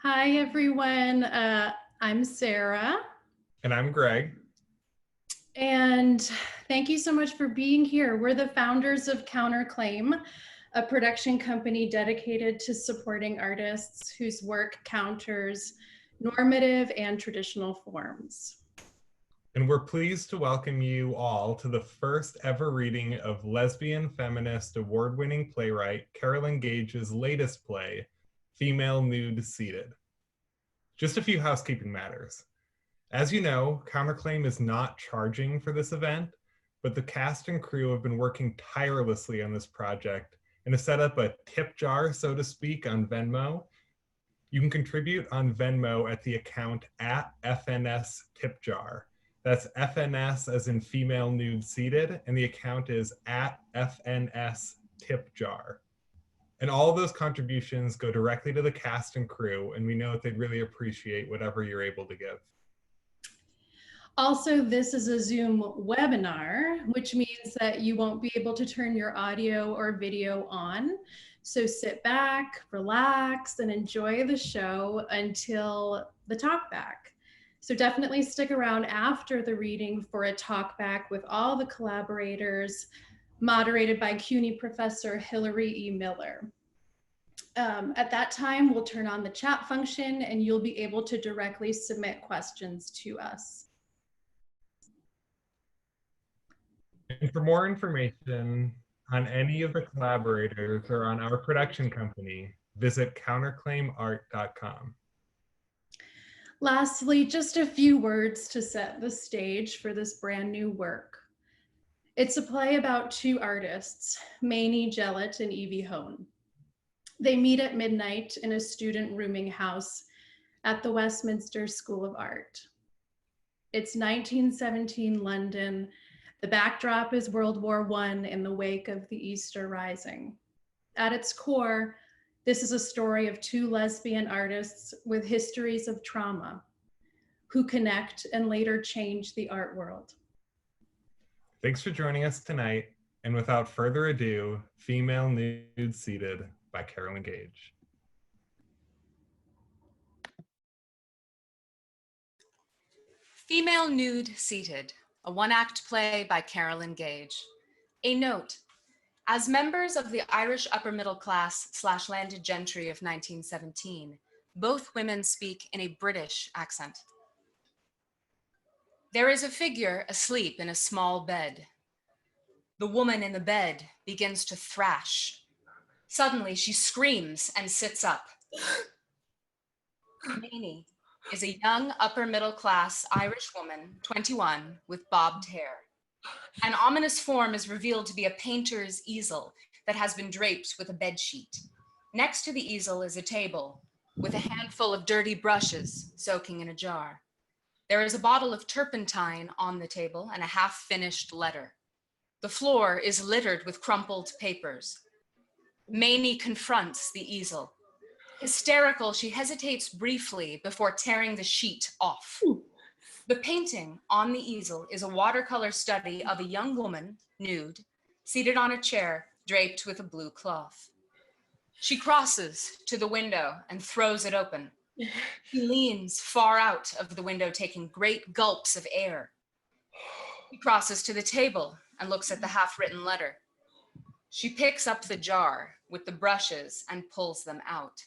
Hi, everyone. I'm Sarah. And I'm Greg. And thank you so much for being here. We're the founders of Counterclaim, a production company dedicated to supporting artists whose work counters normative and traditional forms. And we're pleased to welcome you all to the first ever reading of lesbian feminist award-winning playwright Carolyn Gage's latest play, Female Nude Seated. Just a few housekeeping matters. As you know, Counterclaim is not charging for this event, but the cast and crew have been working tirelessly on this project and have set up a tip jar, so to speak, on Venmo. You can contribute on Venmo at the account @FNS Tipjar. That's FNS as in female nude seated, and the account is @FNS Tipjar. And all of those contributions go directly to the cast and crew, and we know that they'd really appreciate whatever you're able to give. Also, this is a Zoom webinar, which means that you won't be able to turn your audio or video on. So sit back, relax, and enjoy the show until the talkback. So definitely stick around after the reading for a talkback with all the collaborators, moderated by CUNY Professor Hillary E. Miller. At that time, we'll turn on the chat function and you'll be able to directly submit questions to us. And for more information on any of the collaborators or on our production company, visit counterclaimart.com. Lastly, just a few words to set the stage for this brand new work. It's a play about two artists, Mamie Jellett and Evie Hone. They meet at midnight in a student rooming house at the Westminster School of Art. It's 1917 London. The backdrop is World War I in the wake of the Easter Rising. At its core, this is a story of two lesbian artists with histories of trauma who connect and later change the art world. Thanks for joining us tonight. And without further ado, Female Nude Seated by Carolyn Gage. Female Nude Seated, a one-act play by Carolyn Gage. A note, as members of the Irish upper middle class / landed gentry of 1917, both women speak in a British accent. There is a figure asleep in a small bed. The woman in the bed begins to thrash. Suddenly she screams and sits up. Mamie is a young upper middle class Irish woman, 21, with bobbed hair. An ominous form is revealed to be a painter's easel that has been draped with a bed sheet. Next to the easel is a table with a handful of dirty brushes soaking in a jar. There is a bottle of turpentine on the table and a half-finished letter. The floor is littered with crumpled papers. Mamie confronts the easel. Hysterical, she hesitates briefly before tearing the sheet off. The painting on the easel is a watercolor study of a young woman, nude, seated on a chair draped with a blue cloth. She crosses to the window and throws it open. She leans far out of the window, taking great gulps of air. She crosses to the table and looks at the half-written letter. She picks up the jar with the brushes and pulls them out.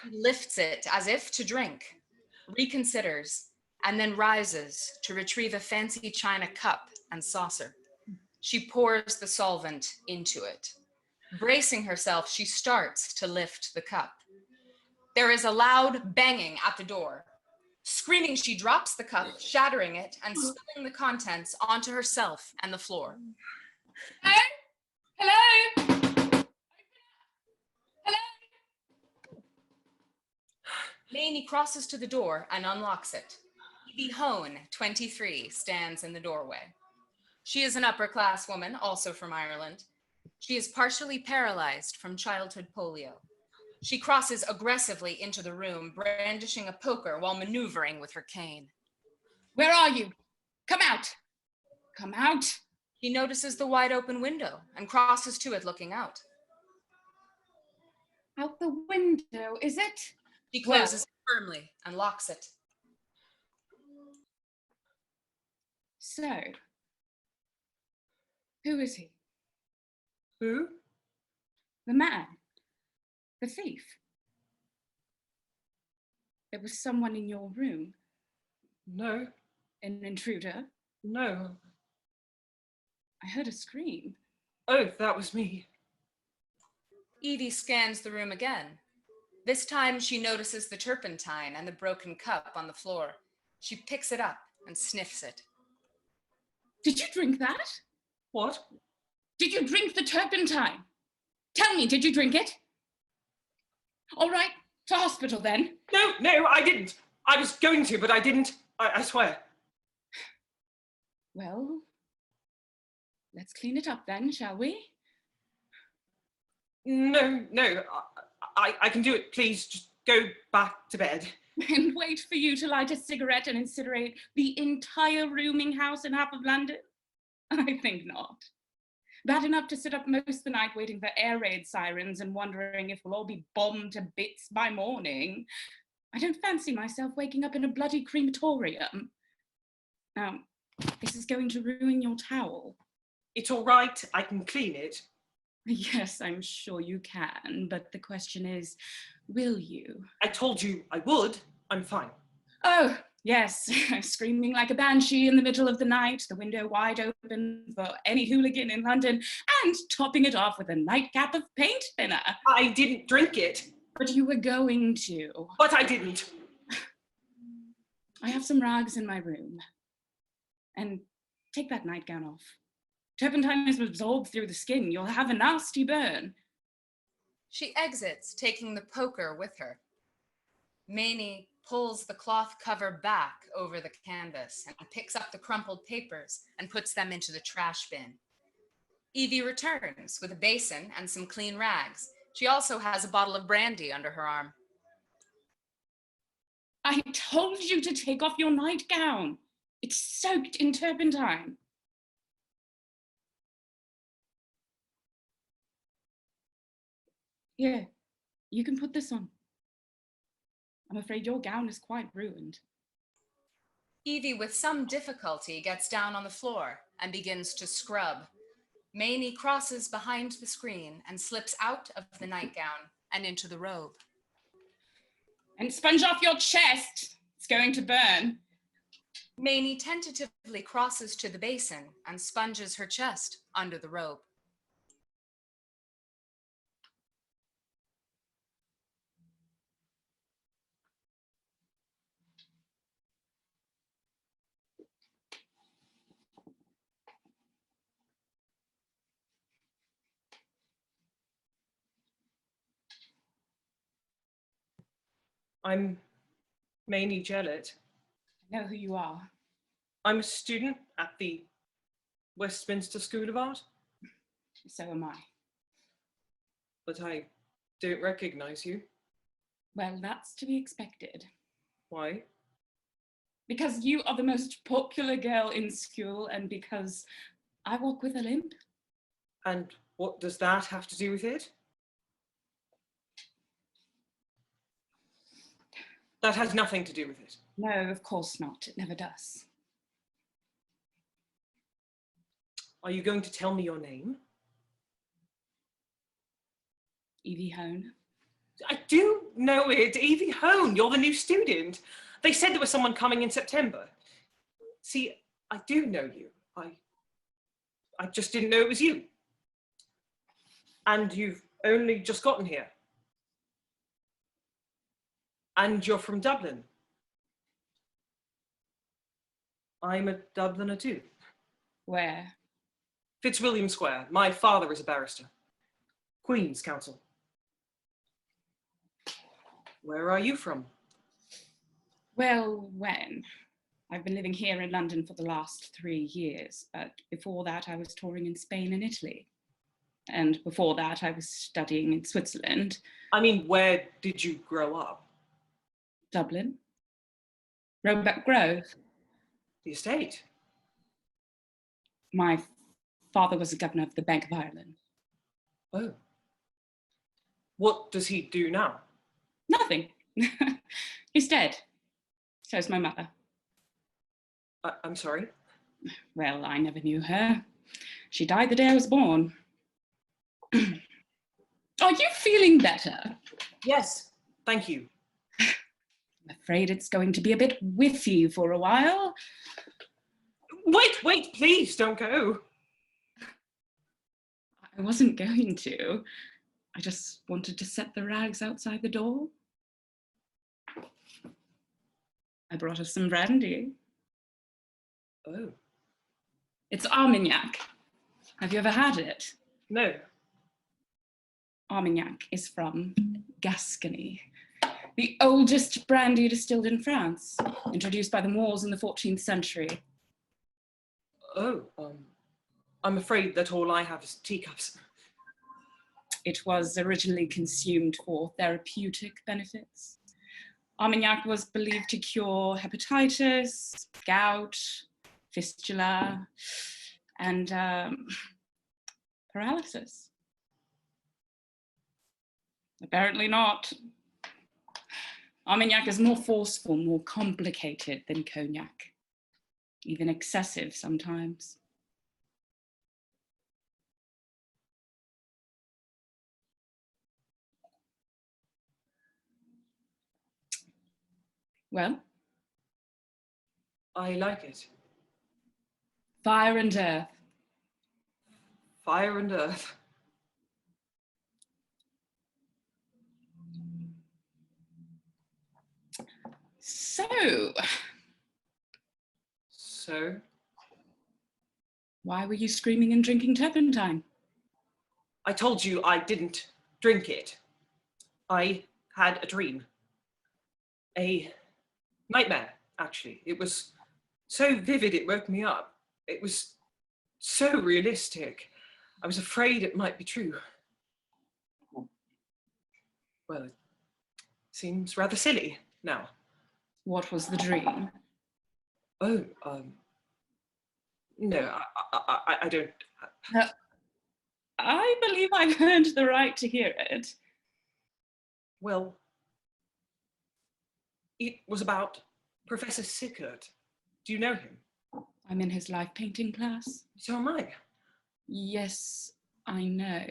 She lifts it as if to drink, reconsiders, and then rises to retrieve a fancy china cup and saucer. She pours the solvent into it. Bracing herself, she starts to lift the cup. There is a loud banging at the door. Screaming, she drops the cup, shattering it and spilling the contents onto herself and the floor. Hello? Hello? Hello? Mamie crosses to the door and unlocks it. Evie Hone, 23, stands in the doorway. She is an upper-class woman, also from Ireland. She is partially paralyzed from childhood polio. She crosses aggressively into the room, brandishing a poker while maneuvering with her cane. Where are you? Come out. Come out. She notices the wide open window and crosses to it looking out. Out the window, is it? She closes it firmly and locks it. So, who is he? Who? The man? The thief? There was someone in your room? No, An intruder? no. I heard a scream. Oh, that was me. Evie scans the room again. This time she notices the turpentine and the broken cup on the floor. She picks it up and sniffs it. Did you drink that? What? Did you drink the turpentine? Tell me, did you drink it? All right, to hospital then. No, I didn't. I was going to, but I didn't. I swear. Well, let's clean it up then, shall we? No. I can do it. Please, just go back to bed. And wait for you to light a cigarette and incinerate the entire rooming house in half of London? I think not. Bad enough to sit up most of the night waiting for air raid sirens and wondering if we'll all be bombed to bits by morning. I don't fancy myself waking up in a bloody crematorium. Now, this is going to ruin your towel. It's all right. I can clean it. Yes, I'm sure you can, but the question is, will you? I told you I would. I'm fine. Oh, yes, screaming like a banshee in the middle of the night, the window wide open for any hooligan in London, and topping it off with a nightcap of paint thinner. I didn't drink it. But you were going to. But I didn't. I have some rags in my room. And take that nightgown off. Turpentine is absorbed through the skin. You'll have a nasty burn. She exits, taking the poker with her. Mamie pulls the cloth cover back over the canvas and picks up the crumpled papers and puts them into the trash bin. Evie returns with a basin and some clean rags. She also has a bottle of brandy under her arm. I told you to take off your nightgown. It's soaked in turpentine. Here, you can put this on. I'm afraid your gown is quite ruined. Evie, with some difficulty, gets down on the floor and begins to scrub. Mamie crosses behind the screen and slips out of the nightgown and into the robe. And sponge off your chest. It's going to burn. Mamie tentatively crosses to the basin and sponges her chest under the robe. I'm Mamie Jellett. I know who you are. I'm a student at the Westminster School of Art. So am I. But I don't recognize you. Well, that's to be expected. Why? Because you are the most popular girl in school and because I walk with a limp. And what does that have to do with it? That has nothing to do with it. No, of course not. It never does. Are you going to tell me your name? Evie Hone. I do know it. Evie Hone, you're the new student. They said there was someone coming in September. See, I do know you. I just didn't know it was you. And you've only just gotten here. And you're from Dublin. I'm a Dubliner too. Where? Fitzwilliam Square. My father is a barrister. Queen's Counsel. Where are you from? Well, when? I've been living here in London for the last 3 years, but before that I was touring in Spain and Italy. And before that I was studying in Switzerland. I mean, where did you grow up? Dublin. Roebuck Grove. The estate. My father was the governor of the Bank of Ireland. Oh. What does he do now? Nothing. He's dead. So's my mother. I'm sorry? Well, I never knew her. She died the day I was born. Are you feeling better? Yes, thank you. I'm afraid it's going to be a bit whiffy for a while. Wait, please don't go. I wasn't going to. I just wanted to set the rags outside the door. I brought us some brandy. Oh. It's Armagnac. Have you ever had it? No. Armagnac is from Gascony, the oldest brandy distilled in France, introduced by the Moors in the 14th century. Oh, I'm afraid that all I have is teacups. It was originally consumed for therapeutic benefits. Armagnac was believed to cure hepatitis, gout, fistula, and paralysis. Apparently not. Armagnac is more forceful, more complicated than cognac, even excessive sometimes. Well? I like it. Fire and earth. Fire and earth. So? Why were you screaming and drinking turpentine? I told you I didn't drink it. I had a dream. A nightmare, actually. It was so vivid it woke me up. It was so realistic. I was afraid it might be true. Well, it seems rather silly now. What was the dream? Oh, no, I don't. I believe I've earned the right to hear it. Well, it was about Professor Sickert. Do you know him? I'm in his life painting class. So am I. Yes, I know.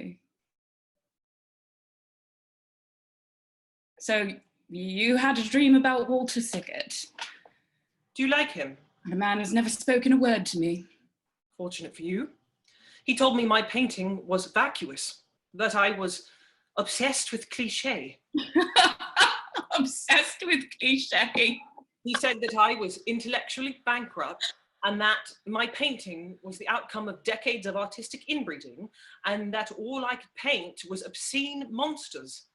So you had a dream about Walter Sickert. Do you like him? The man has never spoken a word to me. Fortunate for you. He told me my painting was vacuous, that I was obsessed with cliché. Obsessed with cliché. He said that I was intellectually bankrupt and that my painting was the outcome of decades of artistic inbreeding and that all I could paint was obscene monsters.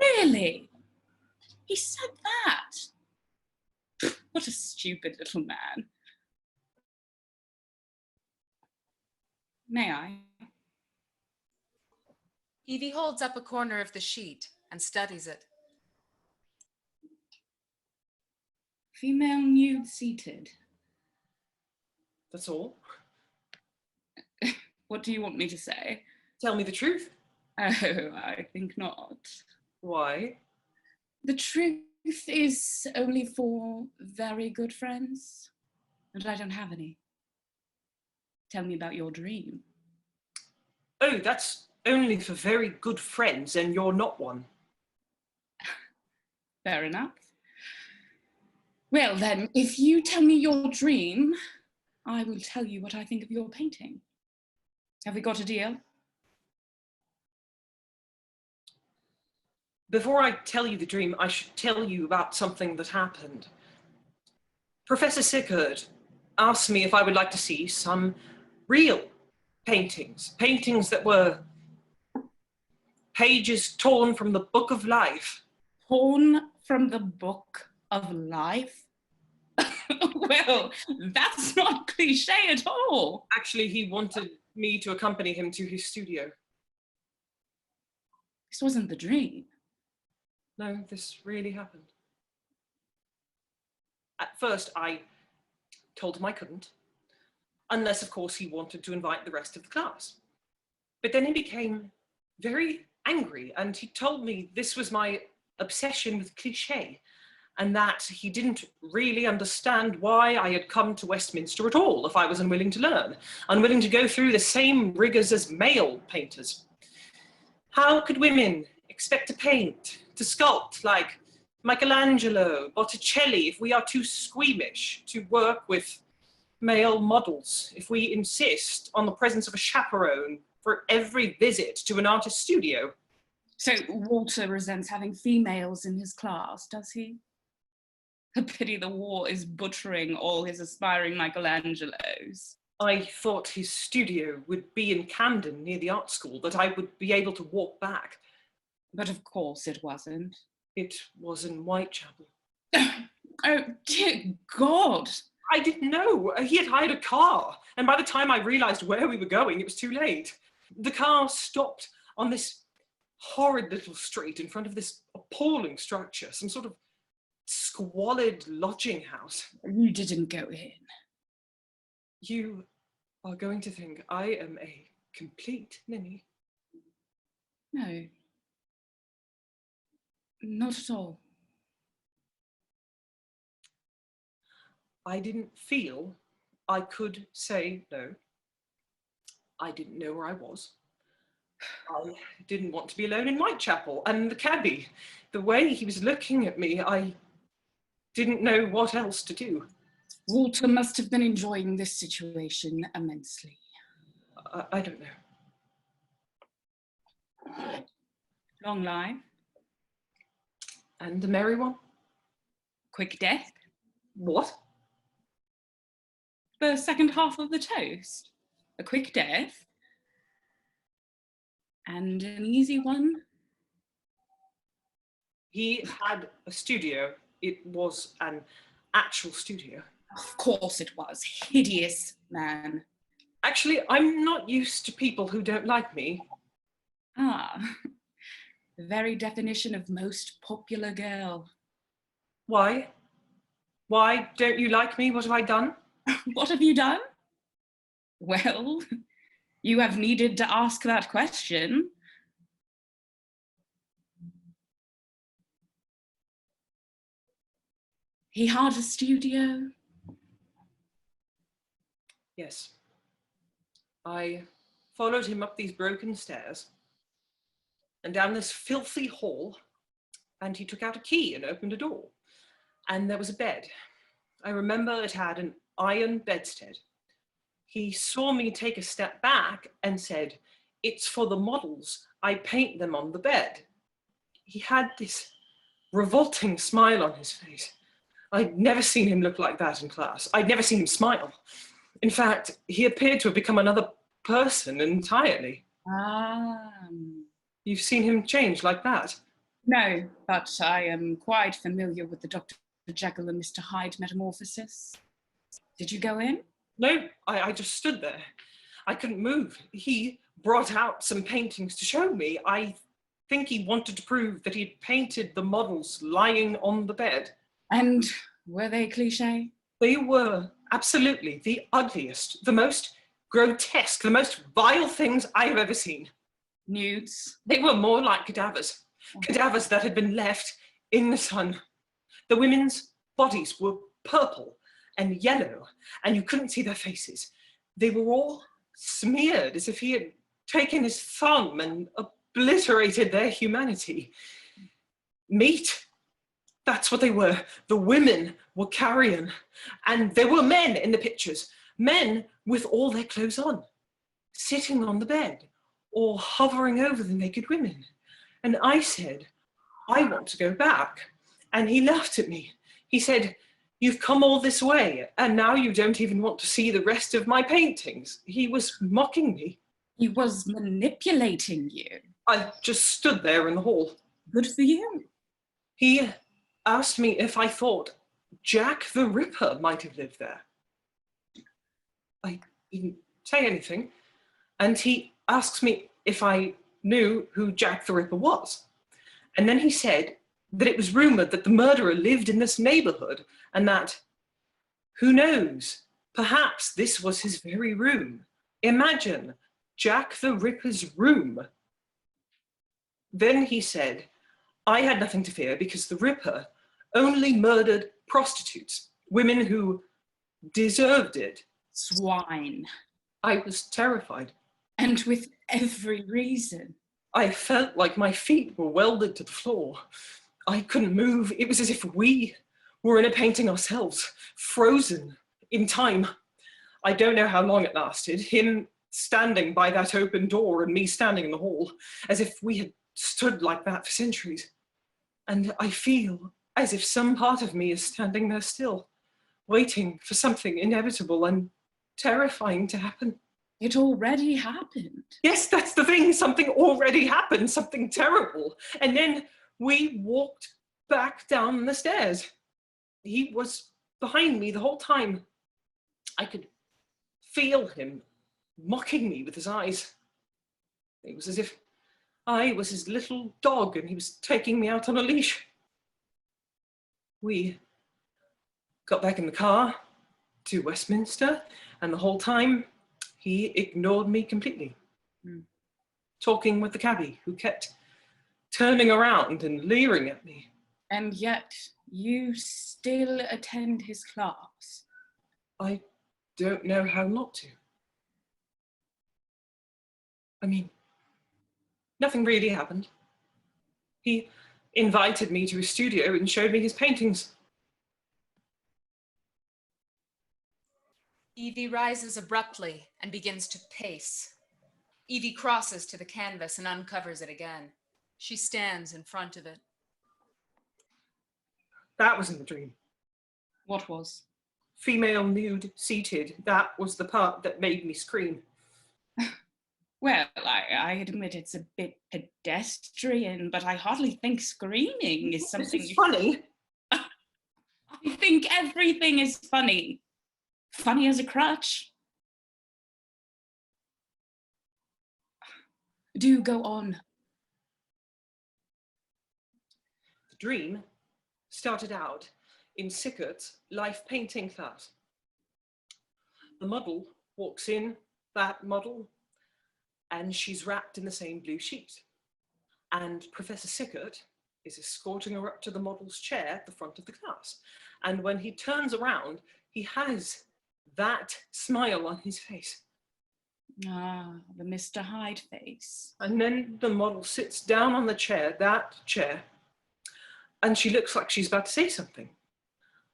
Really? He said that? What a stupid little man. May I? Evie holds up a corner of the sheet and studies it. Female nude seated. That's all. What do you want me to say? Tell me the truth. Oh, I think not. Why? The truth is only for very good friends, and I don't have any. Tell me about your dream. Oh, that's only for very good friends, and you're not one. Fair enough. Well then, if you tell me your dream, I will tell you what I think of your painting. Have we got a deal? Before I tell you the dream, I should tell you about something that happened. Professor Sickert asked me if I would like to see some real paintings, paintings that were pages torn from the book of life. Torn from the book of life? Well, that's not cliche at all. Actually, he wanted me to accompany him to his studio. This wasn't the dream. No, this really happened. At first, I told him I couldn't, unless, of course, he wanted to invite the rest of the class. But then he became very angry, and he told me this was my obsession with cliché, and that he didn't really understand why I had come to Westminster at all if I was unwilling to learn, unwilling to go through the same rigors as male painters. How could women expect to paint, to sculpt like Michelangelo, Botticelli, if we are too squeamish to work with male models, if we insist on the presence of a chaperone for every visit to an artist's studio? So Walter resents having females in his class, does he? A pity the war is butchering all his aspiring Michelangelos. I thought his studio would be in Camden near the art school, that I would be able to walk back. But of course it wasn't. It was in Whitechapel. Oh, dear God. I didn't know. He had hired a car, and by the time I realised where we were going, it was too late. The car stopped on this horrid little street in front of this appalling structure, some sort of squalid lodging house. You didn't go in. You are going to think I am a complete ninny. No. Not at all. I didn't feel I could say no. I didn't know where I was. I didn't want to be alone in Whitechapel. And the cabbie, the way he was looking at me, I didn't know what else to do. Walter must have been enjoying this situation immensely. I don't know. Long life. And the merry one? Quick death. What? The second half of the toast. A quick death. And an easy one. He had a studio. It was an actual studio. Of course it was. Hideous man. Actually, I'm not used to people who don't like me. Ah, the very definition of most popular girl. Why? Why don't you like me? What have I done? What have you done? Well, you have needed to ask that question. He had a studio. Yes. I followed him up these broken stairs and down this filthy hall, and he took out a key and opened a door. And there was a bed. I remember it had an iron bedstead. He saw me take a step back and said, "It's for the models. I paint them on the bed." He had this revolting smile on his face. I'd never seen him look like that in class. I'd never seen him smile. In fact, he appeared to have become another person entirely. You've seen him change like that? No, but I am quite familiar with the Dr. Jekyll and Mr. Hyde metamorphosis. Did you go in? No, I just stood there. I couldn't move. He brought out some paintings to show me. I think he wanted to prove that he'd painted the models lying on the bed. And were they cliché? They were absolutely the ugliest, the most grotesque, the most vile things I have ever seen. Nudes? They were more like cadavers. Cadavers that had been left in the sun. The women's bodies were purple and yellow, and you couldn't see their faces. They were all smeared as if he had taken his thumb and obliterated their humanity. Meat. That's what they were. The women were carrion. And there were men in the pictures. Men with all their clothes on, sitting on the bed or hovering over the naked women. And I said, "I want to go back." And he laughed at me. He said, "You've come all this way, and now you don't even want to see the rest of my paintings." He was mocking me. He was manipulating you. I just stood there in the hall. Good for you. He asked me if I thought Jack the Ripper might have lived there. I didn't say anything. And he asked me if I knew who Jack the Ripper was. And then he said that it was rumoured that the murderer lived in this neighbourhood, and that, who knows, perhaps this was his very room. Imagine Jack the Ripper's room. Then he said, I had nothing to fear because the Ripper only murdered prostitutes, women who deserved it. Swine. I was terrified. And with every reason. I felt like my feet were welded to the floor. I couldn't move. It was as if we were in a painting ourselves, frozen in time. I don't know how long it lasted, him standing by that open door and me standing in the hall, as if we had stood like that for centuries. And I feel as if some part of me is standing there still, waiting for something inevitable and terrifying to happen. It already happened. Yes, that's the thing. Something already happened, something terrible. And then we walked back down the stairs. He was behind me the whole time. I could feel him mocking me with his eyes. It was as if I was his little dog and he was taking me out on a leash. We got back in the car to Westminster, and the whole time he ignored me completely. Talking with the cabbie who kept turning around and leering at me. And yet you still attend his class. I don't know how not to. I mean, nothing really happened. He invited me to his studio and showed me his paintings. Evie rises abruptly and begins to pace. Evie crosses to the canvas and uncovers it again. She stands in front of it. That was in the dream. What was? Female nude seated. That was the part that made me scream. Well, I admit it's a bit pedestrian, but I hardly think screaming is something... This is funny. I think everything is funny. Funny as a crutch. Do go on. The dream started out in Sickert's life painting class. The model walks in, that model, and she's wrapped in the same blue sheet. And Professor Sickert is escorting her up to the model's chair at the front of the class. And when he turns around, he has that smile on his face. Ah, the Mr. Hyde face. And then the model sits down on the chair, that chair, and she looks like she's about to say something.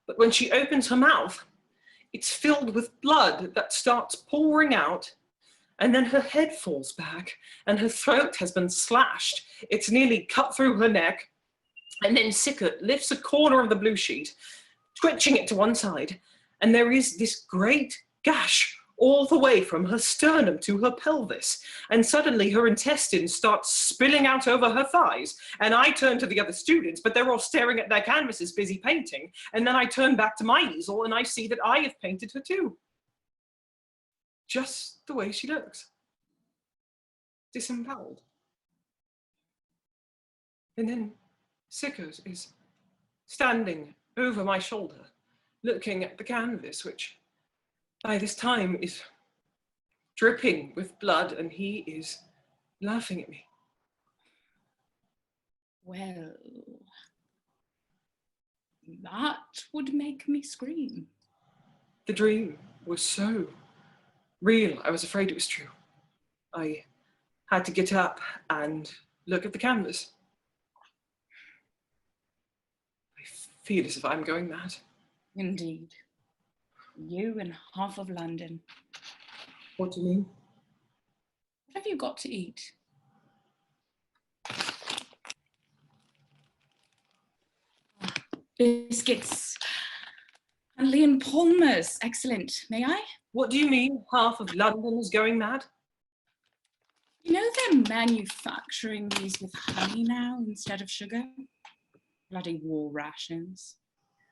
But when she opens her mouth, it's filled with blood that starts pouring out, and then her head falls back and her throat has been slashed. It's nearly cut through her neck. And then Sickert lifts a corner of the blue sheet, twitching it to one side, and there is this great gash all the way from her sternum to her pelvis. And suddenly her intestines start spilling out over her thighs. And I turn to the other students, but they're all staring at their canvases, busy painting. And then I turn back to my easel and I see that I have painted her too. Just the way she looks. Disemboweled. And then Sickert is standing over my shoulder, looking at the canvas, which by this time is dripping with blood, and he is laughing at me. Well, that would make me scream. The dream was so real, I was afraid it was true. I had to get up and look at the canvas. I feel as if I'm going mad. Indeed. You and half of London. What do you mean? What have you got to eat? Biscuits. And Leon Palmer's. Excellent. May I? What do you mean half of London is going mad? You know they're manufacturing these with honey now instead of sugar? Bloody war rations.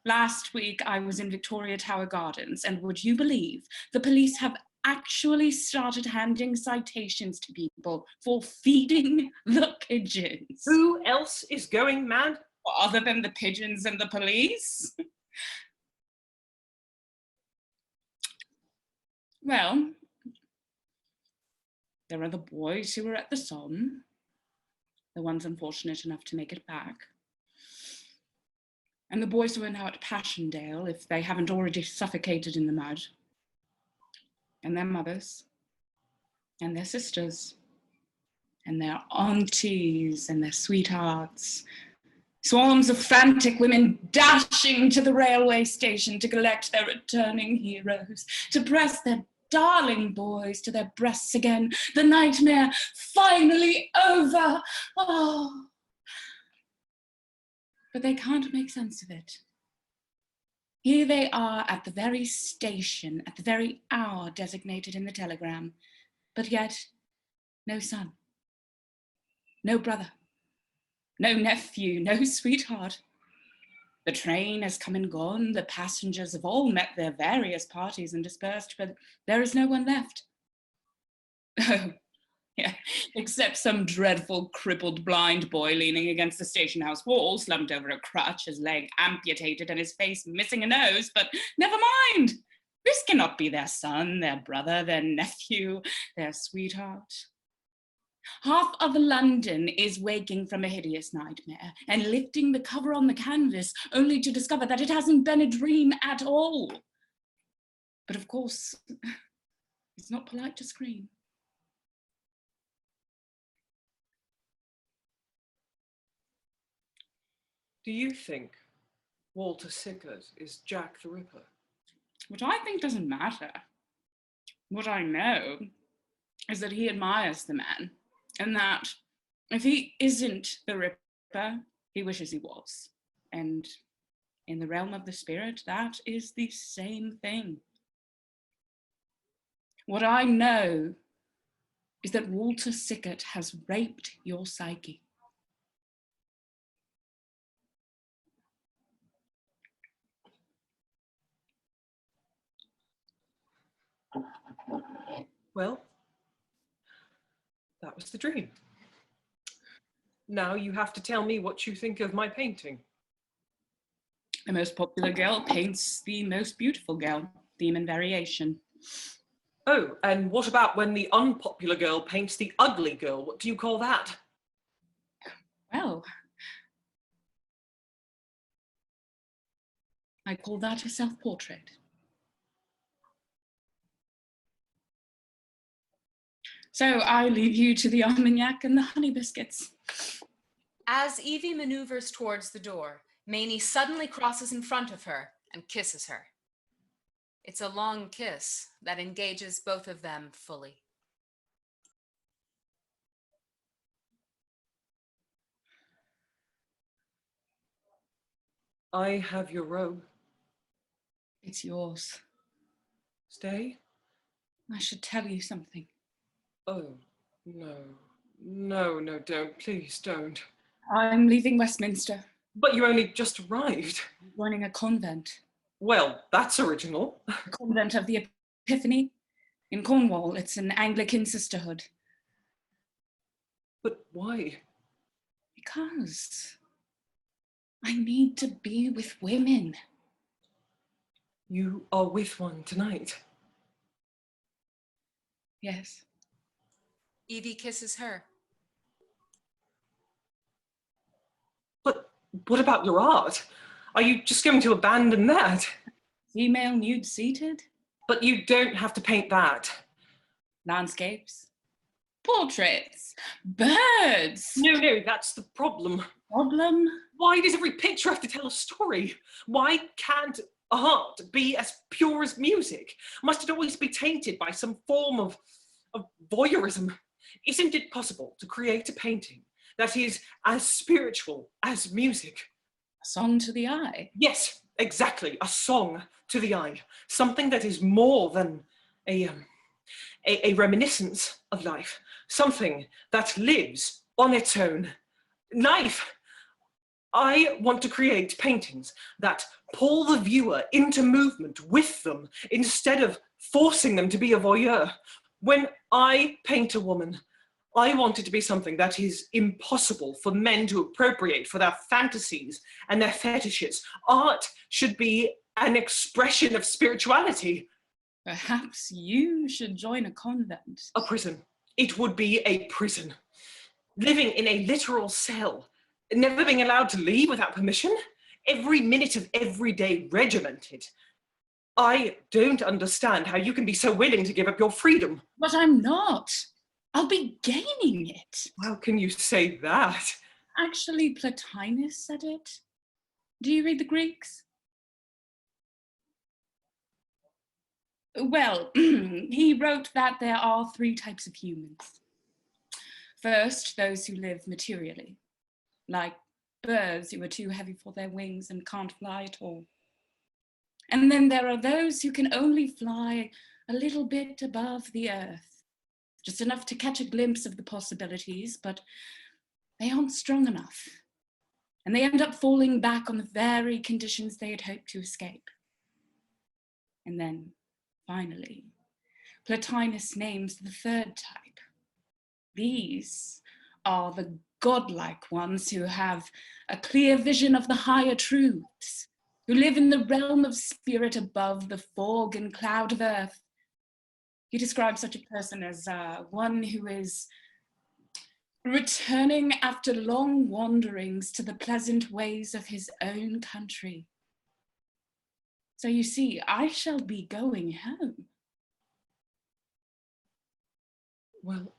Last week I was in Victoria Tower Gardens, and would you believe the police have actually started handing citations to people for feeding the pigeons? Who else is going mad? Other than the pigeons and the police? Well, there are the boys who were at the Somme, the ones unfortunate enough to make it back. And the boys were now at Passchendaele, if they haven't already suffocated in the mud. And their mothers, and their sisters, and their aunties, and their sweethearts. Swarms of frantic women dashing to the railway station to collect their returning heroes, to press their darling boys to their breasts again. The nightmare finally over. Oh. But they can't make sense of it. Here they are at the very station, at the very hour designated in the telegram, but yet no son, no brother, no nephew, no sweetheart. The train has come and gone, the passengers have all met their various parties and dispersed, but there is no one left. Oh, yeah, except some dreadful crippled blind boy leaning against the station house wall, slumped over a crutch, his leg amputated and his face missing a nose, but never mind. This cannot be their son, their brother, their nephew, their sweetheart. Half of London is waking from a hideous nightmare and lifting the cover on the canvas only to discover that it hasn't been a dream at all. But of course, it's not polite to scream. Do you think Walter Sickert is Jack the Ripper? What I think doesn't matter. What I know is that he admires the man, and that if he isn't the Ripper, he wishes he was. And in the realm of the spirit, that is the same thing. What I know is that Walter Sickert has raped your psyche. Well, that was the dream. Now you have to tell me what you think of my painting. The most popular girl paints the most beautiful girl, theme and variation. Oh, and what about when the unpopular girl paints the ugly girl? What do you call that? Well, I call that a self-portrait. So I leave you to the Armagnac and the honey biscuits. As Evie maneuvers towards the door, Mamie suddenly crosses in front of her and kisses her. It's a long kiss that engages both of them fully. I have your robe. It's yours. Stay? I should tell you something. Oh, no. No, don't. Please don't. I'm leaving Westminster. But you only just arrived. Joining a convent. Well, that's original. The Convent of the Epiphany in Cornwall. It's an Anglican sisterhood. But why? Because I need to be with women. You are with one tonight. Yes. Evie kisses her. But what about your art? Are you just going to abandon that? Female nude seated. But you don't have to paint that. Landscapes. Portraits. Birds. No, that's the problem. Problem? Why does every picture have to tell a story? Why can't art be as pure as music? Must it always be tainted by some form of voyeurism? Isn't it possible to create a painting that is as spiritual as music? A song to the eye. Yes, exactly. A song to the eye. Something that is more than a reminiscence of life. Something that lives on its own. Life. I want to create paintings that pull the viewer into movement with them instead of forcing them to be a voyeur. When I paint a woman, I want it to be something that is impossible for men to appropriate for their fantasies and their fetishes. Art should be an expression of spirituality. Perhaps you should join a convent. A prison. It would be a prison. Living in a literal cell, never being allowed to leave without permission. every minute of every day regimented. I don't understand how you can be so willing to give up your freedom. But I'm not. I'll be gaining it. How can you say that? Actually, Plotinus said it. Do you read the Greeks? Well, he wrote that there are 3 types of humans. First, those who live materially, like birds who are too heavy for their wings and can't fly at all. And then there are those who can only fly a little bit above the earth, just enough to catch a glimpse of the possibilities, but they aren't strong enough. And they end up falling back on the very conditions they had hoped to escape. And then, finally, Plotinus names the 3rd type. These are the godlike ones who have a clear vision of the higher truths, who live in the realm of spirit above the fog and cloud of earth. He describes such a person as one who is returning after long wanderings to the pleasant ways of his own country. So you see, I shall be going home. Well,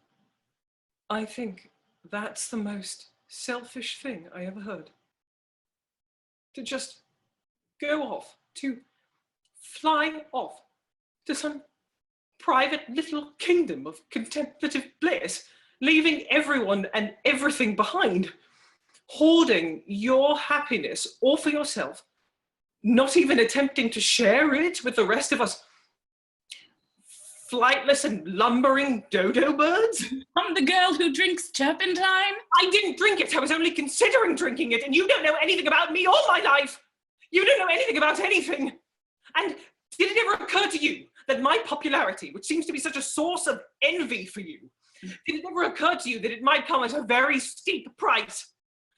I think that's the most selfish thing I ever heard. To just go off, to fly off to some private little kingdom of contemplative bliss, leaving everyone and everything behind, hoarding your happiness all for yourself, not even attempting to share it with the rest of us flightless and lumbering dodo birds? I'm the girl who drinks turpentine. I didn't drink it. I was only considering drinking it, and you don't know anything about me or my life. You don't know anything about anything. And did it ever occur to you that my popularity, which seems to be such a source of envy for you, did it ever occur to you that it might come at a very steep price?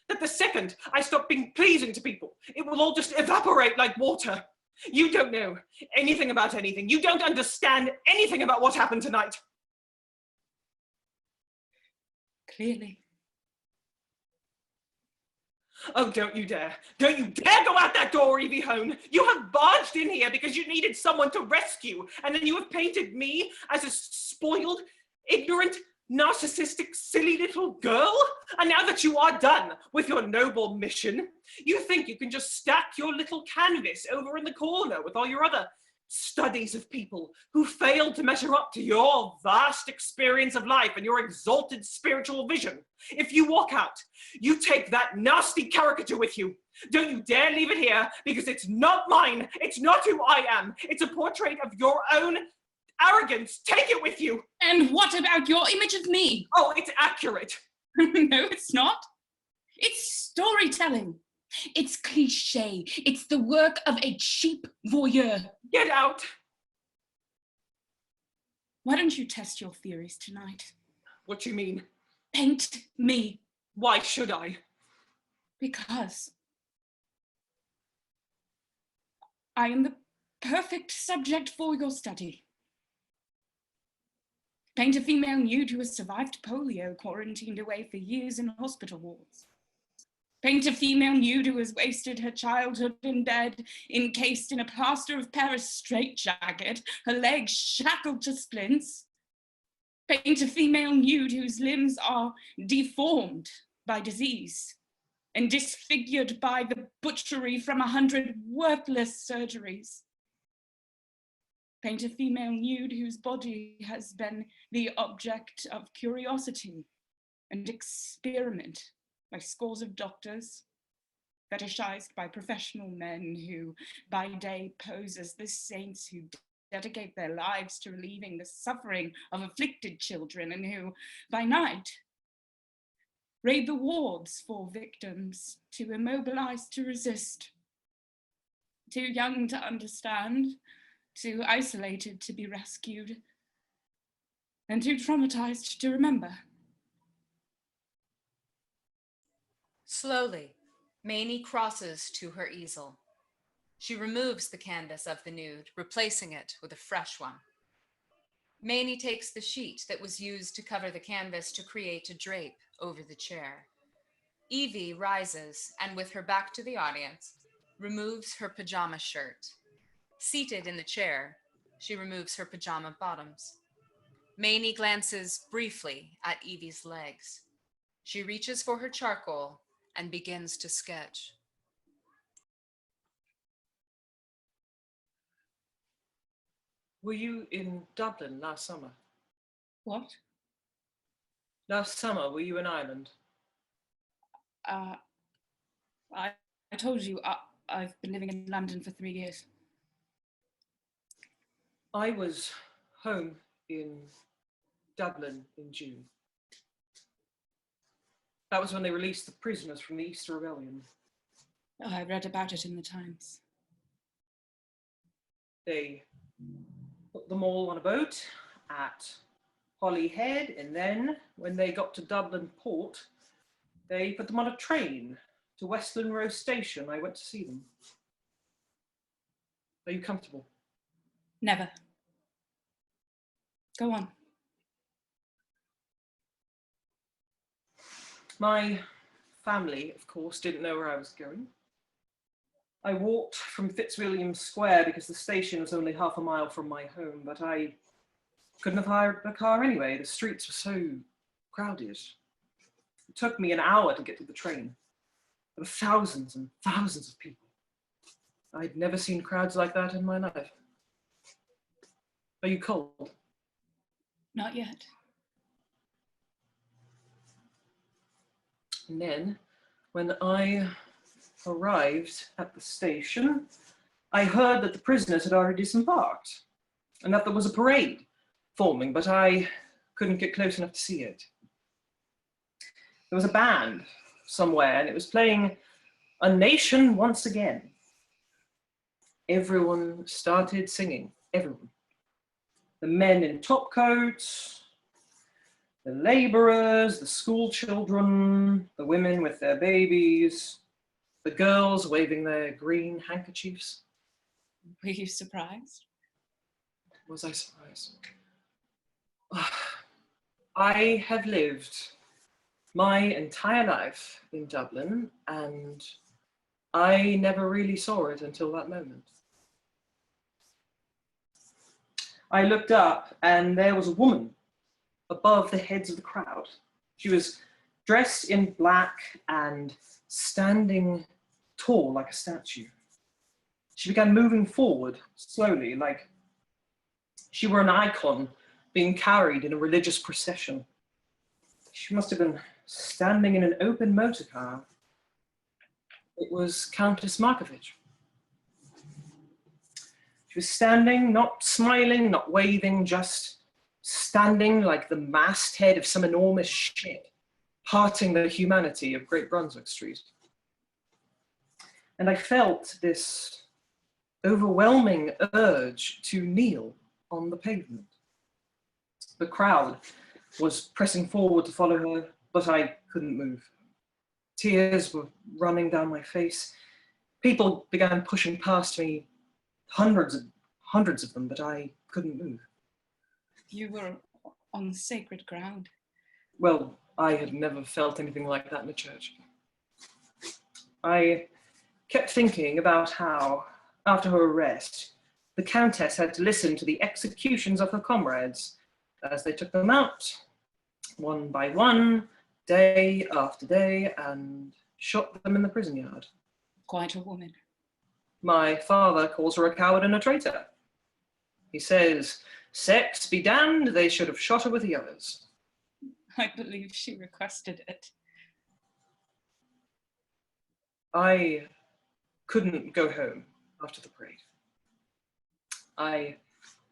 That the second I stop being pleasing to people, it will all just evaporate like water. You don't know anything about anything. You don't understand anything about what happened tonight. Clearly. Oh, don't you dare. Don't you dare go out that door, Evie Hone. You have barged in here because you needed someone to rescue, and then you have painted me as a spoiled, ignorant, narcissistic, silly little girl? And now that you are done with your noble mission, you think you can just stack your little canvas over in the corner with all your other studies of people who failed to measure up to your vast experience of life and your exalted spiritual vision. If you walk out, you take that nasty caricature with you. Don't you dare leave it here, because it's not mine. It's not who I am. It's a portrait of your own arrogance. Take it with you. And what about your image of me? Oh, it's accurate. No, it's not. It's storytelling. It's cliche. It's the work of a cheap voyeur. Get out. Why don't you test your theories tonight? What do you mean? Paint me. Why should I? Because I am the perfect subject for your study. Paint a female nude who has survived polio, quarantined away for years in hospital wards. Paint a female nude who has wasted her childhood in bed, encased in a plaster of Paris straitjacket, her legs shackled to splints. Paint a female nude whose limbs are deformed by disease and disfigured by the butchery from 100 worthless surgeries. Paint a female nude whose body has been the object of curiosity and experiment by scores of doctors, fetishized by professional men who by day pose as the saints who dedicate their lives to relieving the suffering of afflicted children, and who by night raid the wards for victims too immobilized to resist, too young to understand, too isolated to be rescued, and too traumatized to remember. Slowly, Mamie crosses to her easel. She removes the canvas of the nude, replacing it with a fresh one. Mamie takes the sheet that was used to cover the canvas to create a drape over the chair. Evie rises, and with her back to the audience, removes her pajama shirt. Seated in the chair, she removes her pajama bottoms. Mamie glances briefly at Evie's legs. She reaches for her charcoal and begins to sketch. Were you in Dublin last summer? What? Last summer, were you in Ireland? I told you I've been living in London for 3 years. I was home in Dublin in June. That was when they released the prisoners from the Easter Rebellion. Oh, I read about it in the Times. They put them all on a boat at Holyhead, and then when they got to Dublin port, they put them on a train to Westland Row Station. I went to see them. Are you comfortable? Never. Go on. My family, of course, didn't know where I was going. I walked from Fitzwilliam Square because the station was only half a mile from my home, but I couldn't have hired a car anyway. The streets were so crowded. It took me an hour to get to the train. There were thousands and thousands of people. I'd never seen crowds like that in my life. Are you cold? Not yet. And then, when I arrived at the station, I heard that the prisoners had already disembarked and that there was a parade forming, but I couldn't get close enough to see it. There was a band somewhere and it was playing "A Nation Once Again." Everyone started singing, everyone. The men in top coats, the laborers, the school children, the women with their babies, the girls waving their green handkerchiefs. Were you surprised? Was I surprised? I have lived my entire life in Dublin and I never really saw it until that moment. I looked up and there was a woman above the heads of the crowd. She was dressed in black and standing tall like a statue. She began moving forward slowly, like she were an icon being carried in a religious procession. She must have been standing in an open motor car. It was Countess Markovich. She was standing, not smiling, not waving, just standing like the masthead of some enormous ship, parting the humanity of Great Brunswick Street. And I felt this overwhelming urge to kneel on the pavement. The crowd was pressing forward to follow her, but I couldn't move. Tears were running down my face. People began pushing past me, hundreds of them, but I couldn't move. You were on sacred ground. Well, I had never felt anything like that in a church. I kept thinking about how, after her arrest, the Countess had to listen to the executions of her comrades as they took them out, one by one, day after day, and shot them in the prison yard. Quite a woman. My father calls her a coward and a traitor. He says, "Sex be damned, they should have shot her with the others." I believe she requested it. I couldn't go home after the parade. I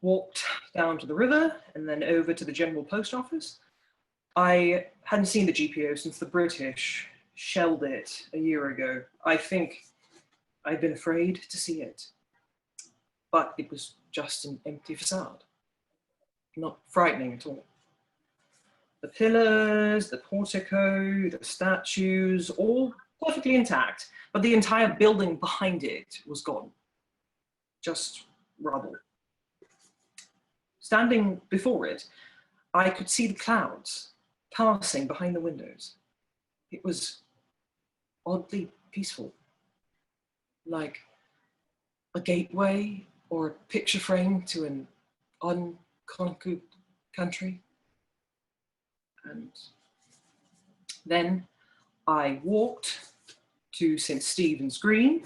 walked down to the river and then over to the General Post Office. I hadn't seen the GPO since the British shelled it a year ago. I think I'd been afraid to see it, but it was just an empty facade. Not frightening at all. The pillars, the portico, the statues, all perfectly intact, but the entire building behind it was gone. Just rubble. Standing before it, I could see the clouds passing behind the windows. It was oddly peaceful. like a gateway or a picture frame to an unconquered country. And then I walked to St. Stephen's Green,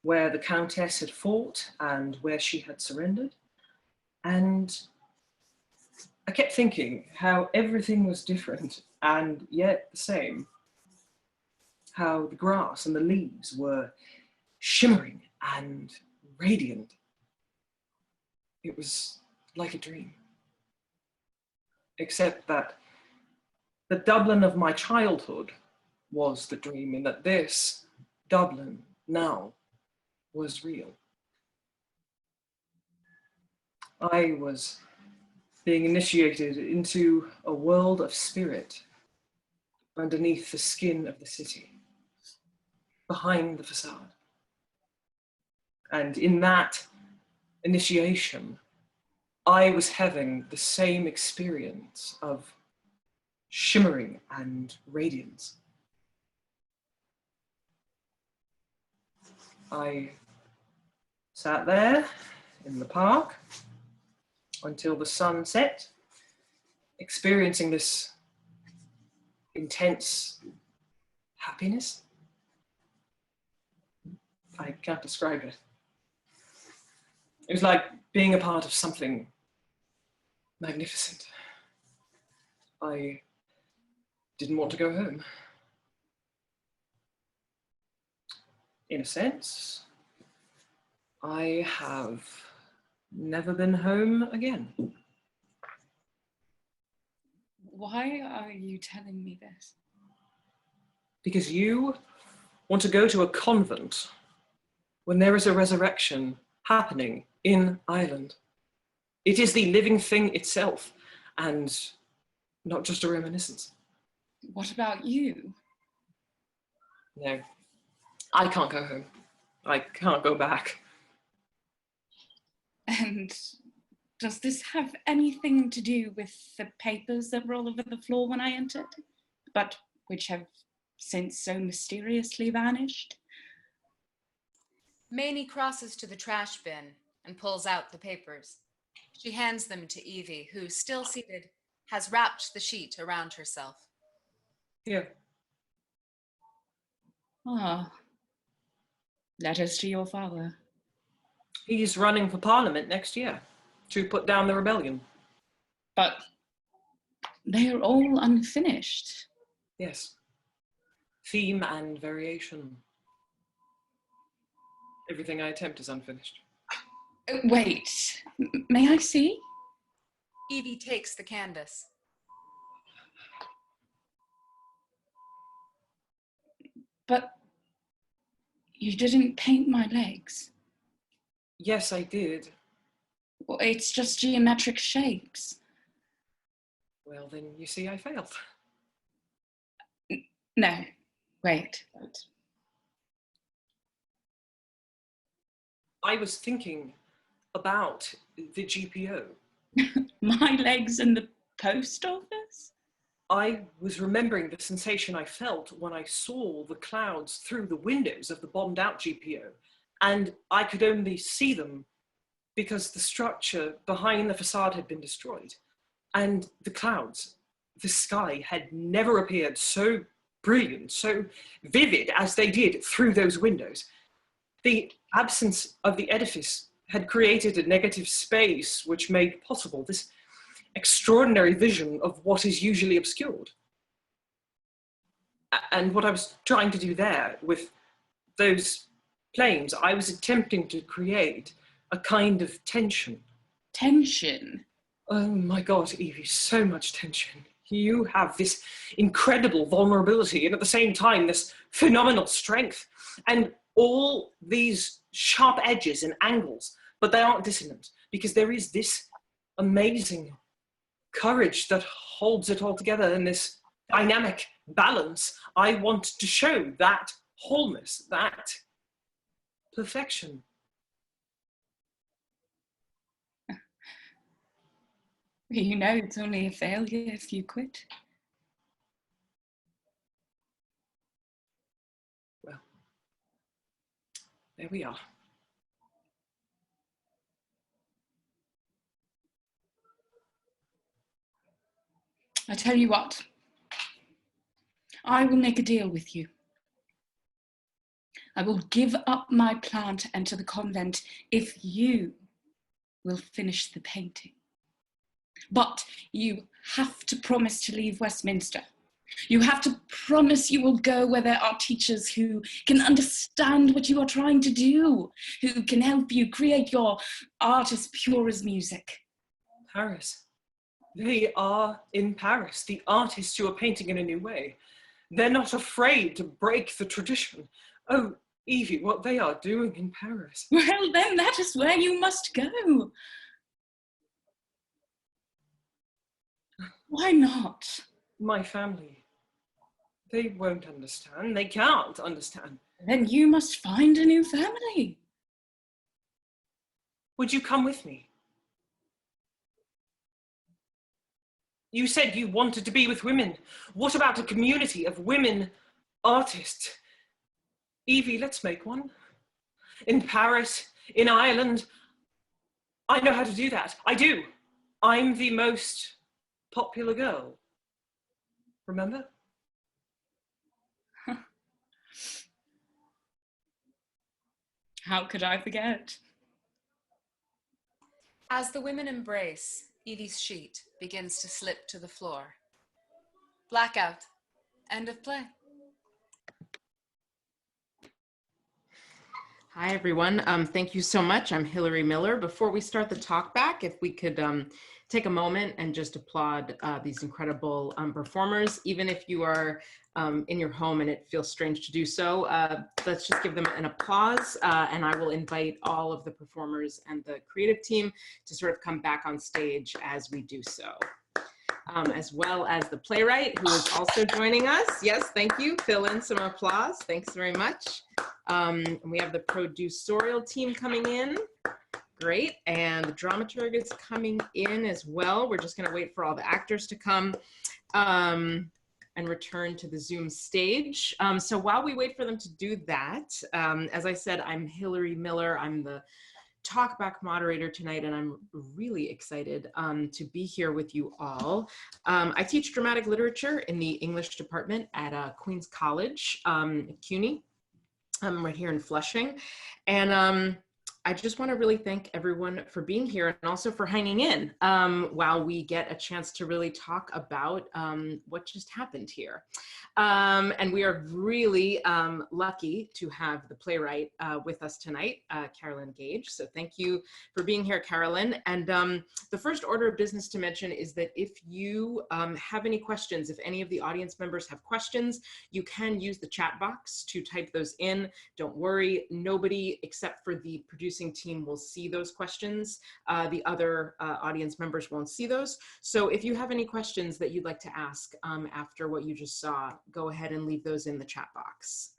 where the Countess had fought and where she had surrendered. And I kept thinking how everything was different and yet the same. How the grass and the leaves were shimmering and radiant. It was like a dream. Except that the Dublin of my childhood was the dream, and that this Dublin now was real. I was being initiated into a world of spirit underneath the skin of the city, behind the facade. And in that initiation, I was having the same experience of shimmering and radiance. I sat there in the park until the sun set, experiencing this intense happiness. I can't describe it. It was like being a part of something magnificent. I didn't want to go home. In a sense, I have never been home again. Why are you telling me this? Because you want to go to a convent when there is a resurrection happening in Ireland. It is the living thing itself, and not just a reminiscence. What about you? No, I can't go home. I can't go back. And does this have anything to do with the papers that were all over the floor when I entered, but which have since so mysteriously vanished? Mamie crosses to the trash bin and pulls out the papers. She hands them to Evie, who, still seated, has wrapped the sheet around herself. Here. Ah, letters to your father. He's running for Parliament next year to put down the rebellion. But they are all unfinished. Yes. Theme and variation. Everything I attempt is unfinished. Wait, may I see? Evie takes the canvas. But you didn't paint my legs. Yes, I did. Well, it's just geometric shapes. Well, then you see I failed. No, wait. I was thinking about the GPO. My legs in the post office? I was remembering the sensation I felt when I saw the clouds through the windows of the bombed out GPO, and I could only see them because the structure behind the facade had been destroyed. And the clouds, the sky had never appeared so brilliant, so vivid as they did through those windows. The absence of the edifice had created a negative space which made possible this extraordinary vision of what is usually obscured. And what I was trying to do there with those flames, I was attempting to create a kind of tension. Tension? Oh my God, Evie, so much tension. You have this incredible vulnerability and at the same time, this phenomenal strength and all these sharp edges and angles, but they aren't dissonant because there is this amazing courage that holds it all together in this dynamic balance. I want to show that wholeness, that perfection. You know it's only a failure if you quit. Well, There we are. I tell you what, I will make a deal with you. I will give up my plan to enter the convent if you will finish the painting. But you have to promise to leave Westminster. You have to promise you will go where there are teachers who can understand what you are trying to do, who can help you create your art as pure as music. Paris. They are in Paris, the artists who are painting in a new way. They're not afraid to break the tradition. Oh, Evie, what they are doing in Paris. Well, then that is where you must go. Why not? My family. They won't understand. They can't understand. Then you must find a new family. Would you come with me? You said you wanted to be with women. What about a community of women artists? Evie, let's make one. In Paris, in Ireland. I know how to do that. I do. I'm the most popular girl. Remember? How could I forget? As the women embrace, Evie's sheet begins to slip to the floor. Blackout. End of play. Hi, everyone. Thank you so much. I'm Hillary Miller. Before we start the talk back, if we could take a moment and just applaud these incredible performers, even if you are in your home and it feels strange to do so. Let's just give them an applause, and I will invite all of the performers and the creative team to sort of come back on stage as we do so. As well as the playwright who is also joining us. Yes, thank you. Fill in some applause. Thanks very much. And we have the producerial team coming in. Great. And the dramaturg is coming in as well. We're just going to wait for all the actors to come and return to the Zoom stage. So while we wait for them to do that, as I said, I'm Hillary Miller. I'm the talkback moderator tonight, and I'm really excited to be here with you all. I teach dramatic literature in the English department at Queen's College at CUNY. I'm right here in Flushing. And I just want to really thank everyone for being here and also for hanging in while we get a chance to really talk about what just happened here. And we are really lucky to have the playwright with us tonight, Carolyn Gage. So thank you for being here, Carolyn. And the first order of business to mention is that if you have any questions, if any of the audience members have questions, you can use the chat box to type those in. Don't worry, nobody except for the producing team will see those questions. The other audience members won't see those. So if you have any questions that you'd like to ask after what you just saw, go ahead and leave those in the chat box.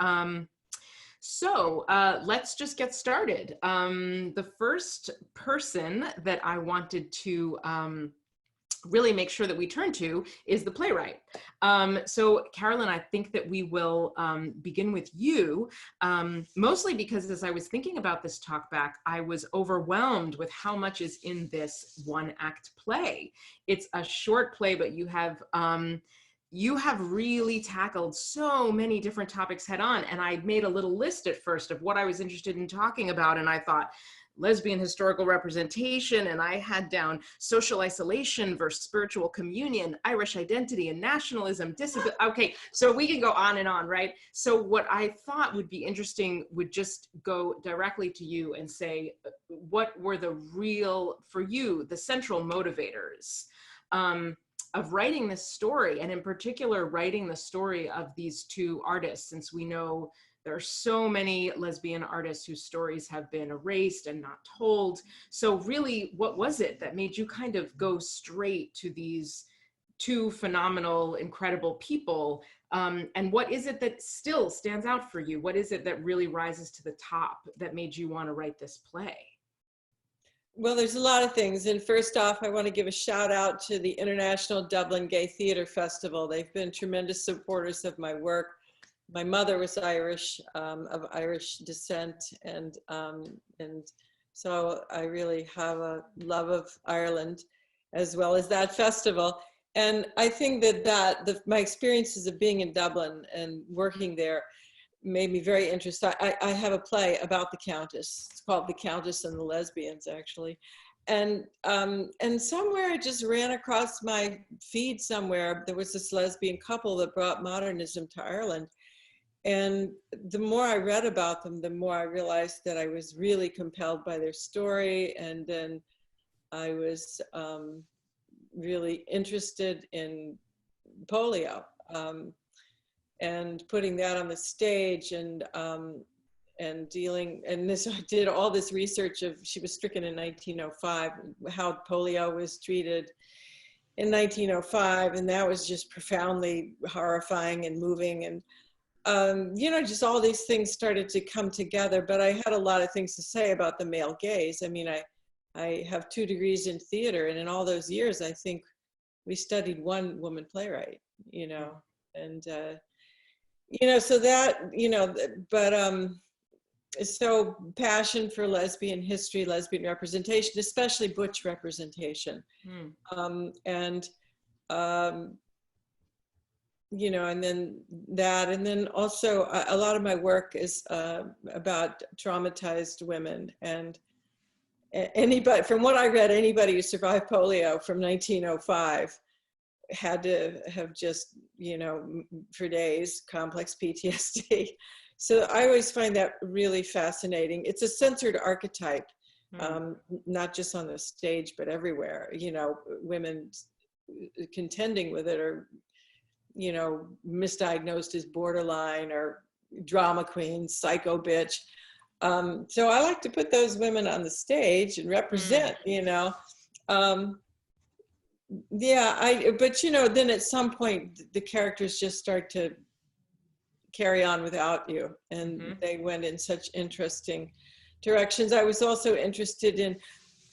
So let's just get started. The first person that I wanted to really make sure that we turn to is the playwright. So Carolyn, I think that we will begin with you, mostly because as I was thinking about this talk back, I was overwhelmed with how much is in this one-act play. It's a short play, but you have really tackled so many different topics head on. And I made a little list at first of what I was interested in talking about. And I thought, lesbian historical representation, and I had down social isolation versus spiritual communion, Irish identity and nationalism, disability. Okay, so we can go on and on, right? So what I thought would be interesting would just go directly to you and say, what were the real, for you, the central motivators of writing this story, and in particular, writing the story of these two artists, since we know there are so many lesbian artists whose stories have been erased and not told. So really, what was it that made you kind of go straight to these two phenomenal, incredible people? And what is it that still stands out for you? What is it that really rises to the top that made you want to write this play? Well, there's a lot of things. And first off, I want to give a shout out to the International Dublin Gay Theatre Festival. They've been tremendous supporters of my work. my mother was Irish, of Irish descent, and so I really have a love of Ireland, as well as that festival. And I think that my experiences of being in Dublin and working there made me very interested. I have a play about the Countess. It's called The Countess and the Lesbians, actually. And somewhere I just ran across my feed somewhere. There was this lesbian couple that brought modernism to Ireland. And the more I read about them, the more I realized that I was really compelled by their story. And then I was really interested in polio and putting that on the stage, and dealing, and this, I did all this research of, she was stricken in 1905, how polio was treated in 1905, and that was just profoundly horrifying and moving. And you know, just all these things started to come together. But I had a lot of things to say about the male gaze. I mean, I have 2 degrees in theater, and in all those years, I think we studied one woman playwright, you know, and, you know, so that, you know, but so passion for lesbian history, lesbian representation, especially butch representation. And, you know, and then that, and then also a lot of my work is about traumatized women. And anybody, from what I read, anybody who survived polio from 1905 had to have just, you know, for days, complex PTSD. So I always find that really fascinating. It's a censored archetype, not just on the stage, but everywhere. You know, women contending with it are, you know, misdiagnosed as borderline or drama queen, psycho bitch. So I like to put those women on the stage and represent, you know. Yeah, but you know, then at some point the characters just start to carry on without you, and they went in such interesting directions. I was also interested in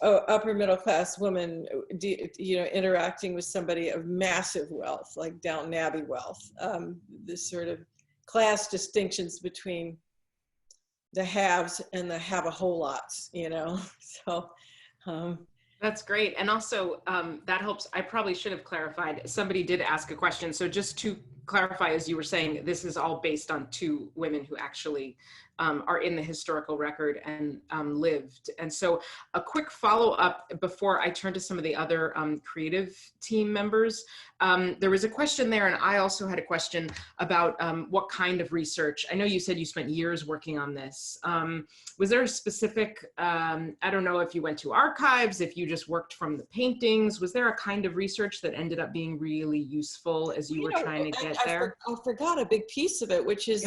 upper middle class woman, you know, interacting with somebody of massive wealth, like Downton Abbey wealth. This sort of class distinctions between the haves and the have-a-whole-lots, you know. So that's great. And also that helps. I probably should have clarified. Somebody did ask a question. So just to clarify, as you were saying, this is all based on 2 women who actually are in the historical record and lived. And so a quick follow-up before I turn to some of the other creative team members. There was a question there, and I also had a question about what kind of research. I know you said you spent years working on this. Was there a specific, I don't know if you went to archives, if you just worked from the paintings, was there a kind of research that ended up being really useful as you were trying to get there? I forgot a big piece of it, which is,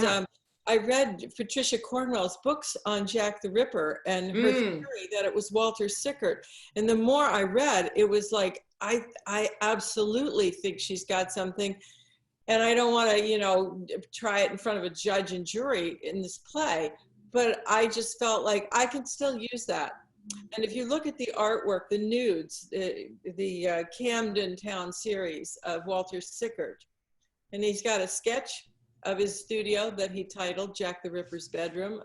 I read Patricia Cornwell's books on Jack the Ripper and her theory that it was Walter Sickert. And the more I read, it was like, I absolutely think she's got something. And I don't want to, you know, try it in front of a judge and jury in this play, but I just felt like I can still use that. And if you look at the artwork, the nudes, the Camden Town series of Walter Sickert, and he's got a sketch of his studio that he titled Jack the Ripper's Bedroom.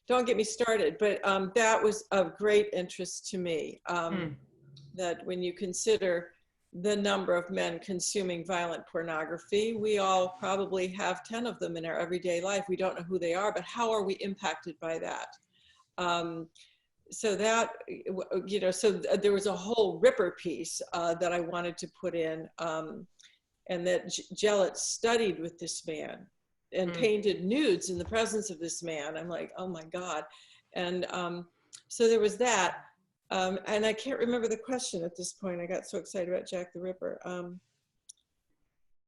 Don't get me started, but that was of great interest to me. That when you consider the number of men consuming violent pornography, we all probably have 10 of them in our everyday life. We don't know who they are, but how are we impacted by that? So that, you know, so there was a whole Ripper piece that I wanted to put in, and that Jellett studied with this man and painted nudes in the presence of this man. I'm like, oh my God. And so there was that. And I can't remember the question at this point. I got so excited about Jack the Ripper.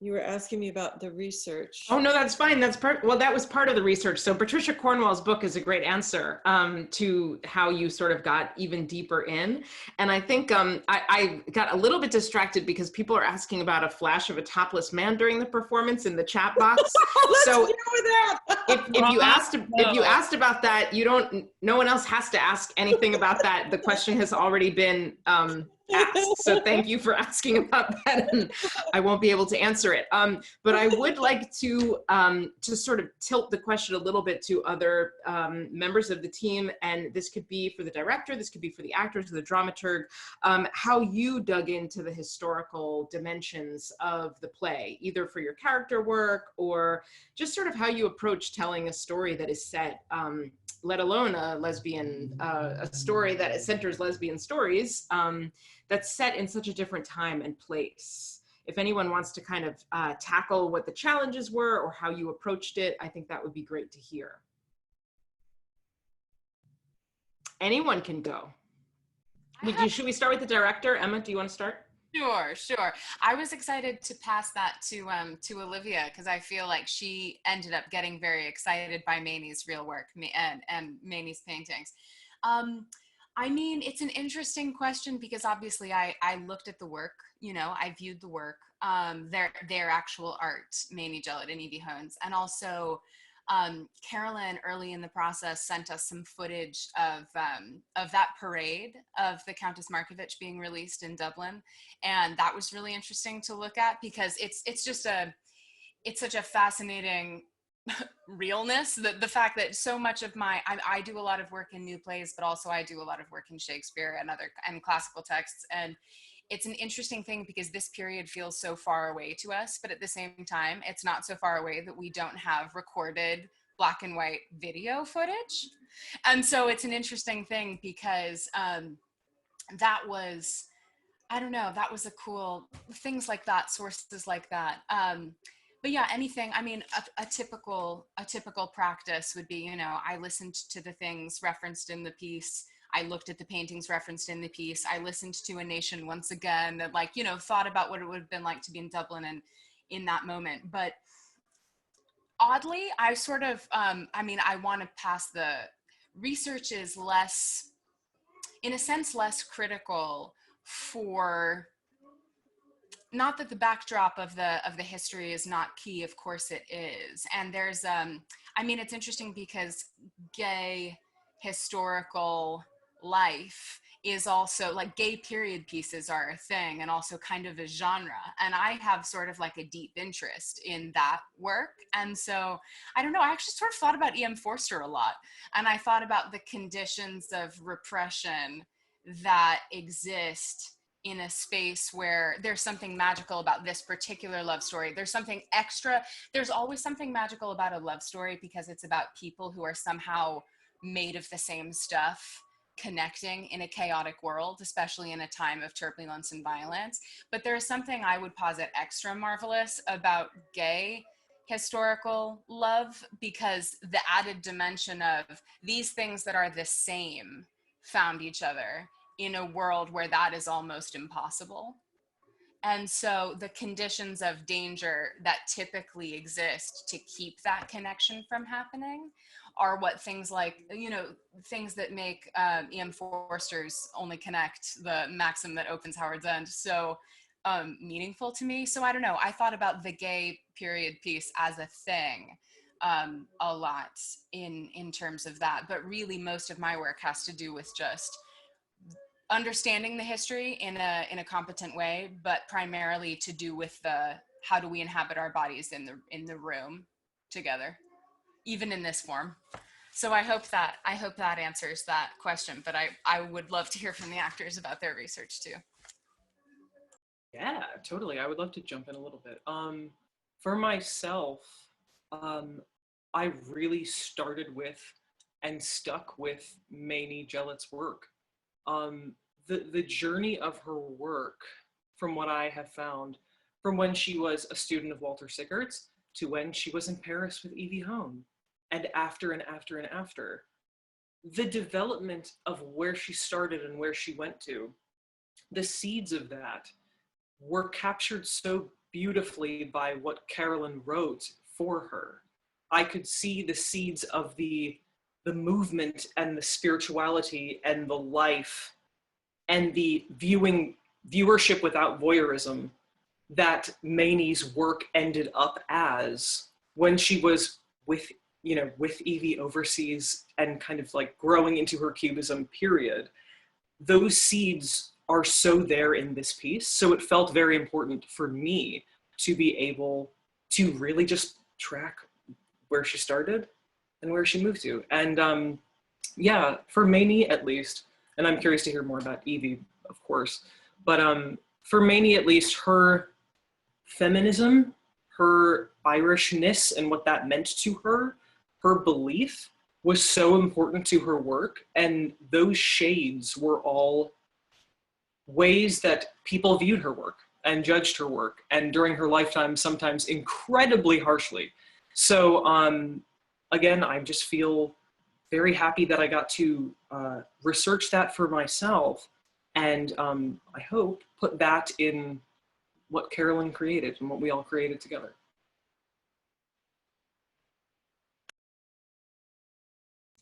You were asking me about the research. Oh no, that's fine. That's well, that was part of the research. So Patricia Cornwell's book is a great answer to how you sort of got even deeper in. And I think I got a little bit distracted because people are asking about a flash of a topless man during the performance in the chat box. So if you asked about that, you don't. No one else has to ask anything about that. The question has already been asked. So thank you for asking about that. And I won't be able to answer it. But I would like to sort of tilt the question a little bit to other members of the team. And this could be for the director, this could be for the actors, the dramaturg, how you dug into the historical dimensions of the play, either for your character work or just sort of how you approach telling a story that is set, let alone a story that centers lesbian stories, that's set in such a different time and place. If anyone wants to kind of tackle what the challenges were or how you approached it, I think that would be great to hear. Anyone can go. Should we start with the director? Emma, do you want to start? Sure. I was excited to pass that to Olivia because I feel like she ended up getting very excited by Mainie's real work and Mainie's paintings. I mean, it's an interesting question because obviously I looked at the work, I viewed the work, their actual art, Mainie Jellett and Evie Hones, and also Carolyn early in the process sent us some footage of that parade of the Countess Markievicz being released in Dublin, and that was really interesting to look at because it's such a fascinating realness, the fact that so much of I do a lot of work in new plays, but also I do a lot of work in Shakespeare and classical texts, and it's an interesting thing because this period feels so far away to us, but at the same time, it's not so far away that we don't have recorded black and white video footage. And so it's an interesting thing because that was a cool, things like that, sources like that. But yeah, anything, I mean, a typical practice would be, I listened to the things referenced in the piece. I looked at the paintings referenced in the piece. I listened to A Nation once again, that thought about what it would have been like to be in Dublin and in that moment. But oddly, I sort of, I want to pass the research is less, in a sense, less critical for, not that the backdrop of the history is not key, of course it is. And there's, it's interesting because gay historical life is also, like, gay period pieces are a thing and also kind of a genre. And I have sort of like a deep interest in that work. And so, I don't know, I actually sort of thought about E.M. Forster a lot. And I thought about the conditions of repression that exist in a space where there's something magical about this particular love story. There's something extra. There's always something magical about a love story because it's about people who are somehow made of the same stuff, connecting in a chaotic world, especially in a time of turbulence and violence. But there's something I would posit extra marvelous about gay historical love, because the added dimension of these things that are the same found each other in a world where that is almost impossible. And so the conditions of danger that typically exist to keep that connection from happening are what things like, things that make E.M. Forster's Only Connect, the maxim that opens Howard's End, so meaningful to me. So I don't know, I thought about the gay period piece as a thing a lot in terms of that, but really most of my work has to do with just understanding the history in a competent way, but primarily to do with how do we inhabit our bodies in the room together, even in this form. So I hope that answers that question, but I would love to hear from the actors about their research too. Yeah, totally. I would love to jump in a little bit. For myself, I really started with and stuck with Mainie Jellett's work. The journey of her work, from what I have found, from when she was a student of Walter Sickert's to when she was in Paris with Evie Hone, and after and after and after, the development of where she started and where she went to, the seeds of that were captured so beautifully by what Carolyn wrote for her. I could see the seeds of the movement and the spirituality and the life and the viewership without voyeurism that Mainie's work ended up as when she was with Evie overseas and kind of like growing into her cubism period. Those seeds are so there in this piece. So it felt very important for me to be able to really just track where she started and where she moved to. And yeah, for Mamie at least, and I'm curious to hear more about Evie, of course, but for Mamie at least, her feminism, her Irishness and what that meant to her, her belief was so important to her work. And those shades were all ways that people viewed her work and judged her work, and during her lifetime, sometimes incredibly harshly. So again, I just feel very happy that I got to research that for myself, and I hope put that in what Carolyn created and what we all created together.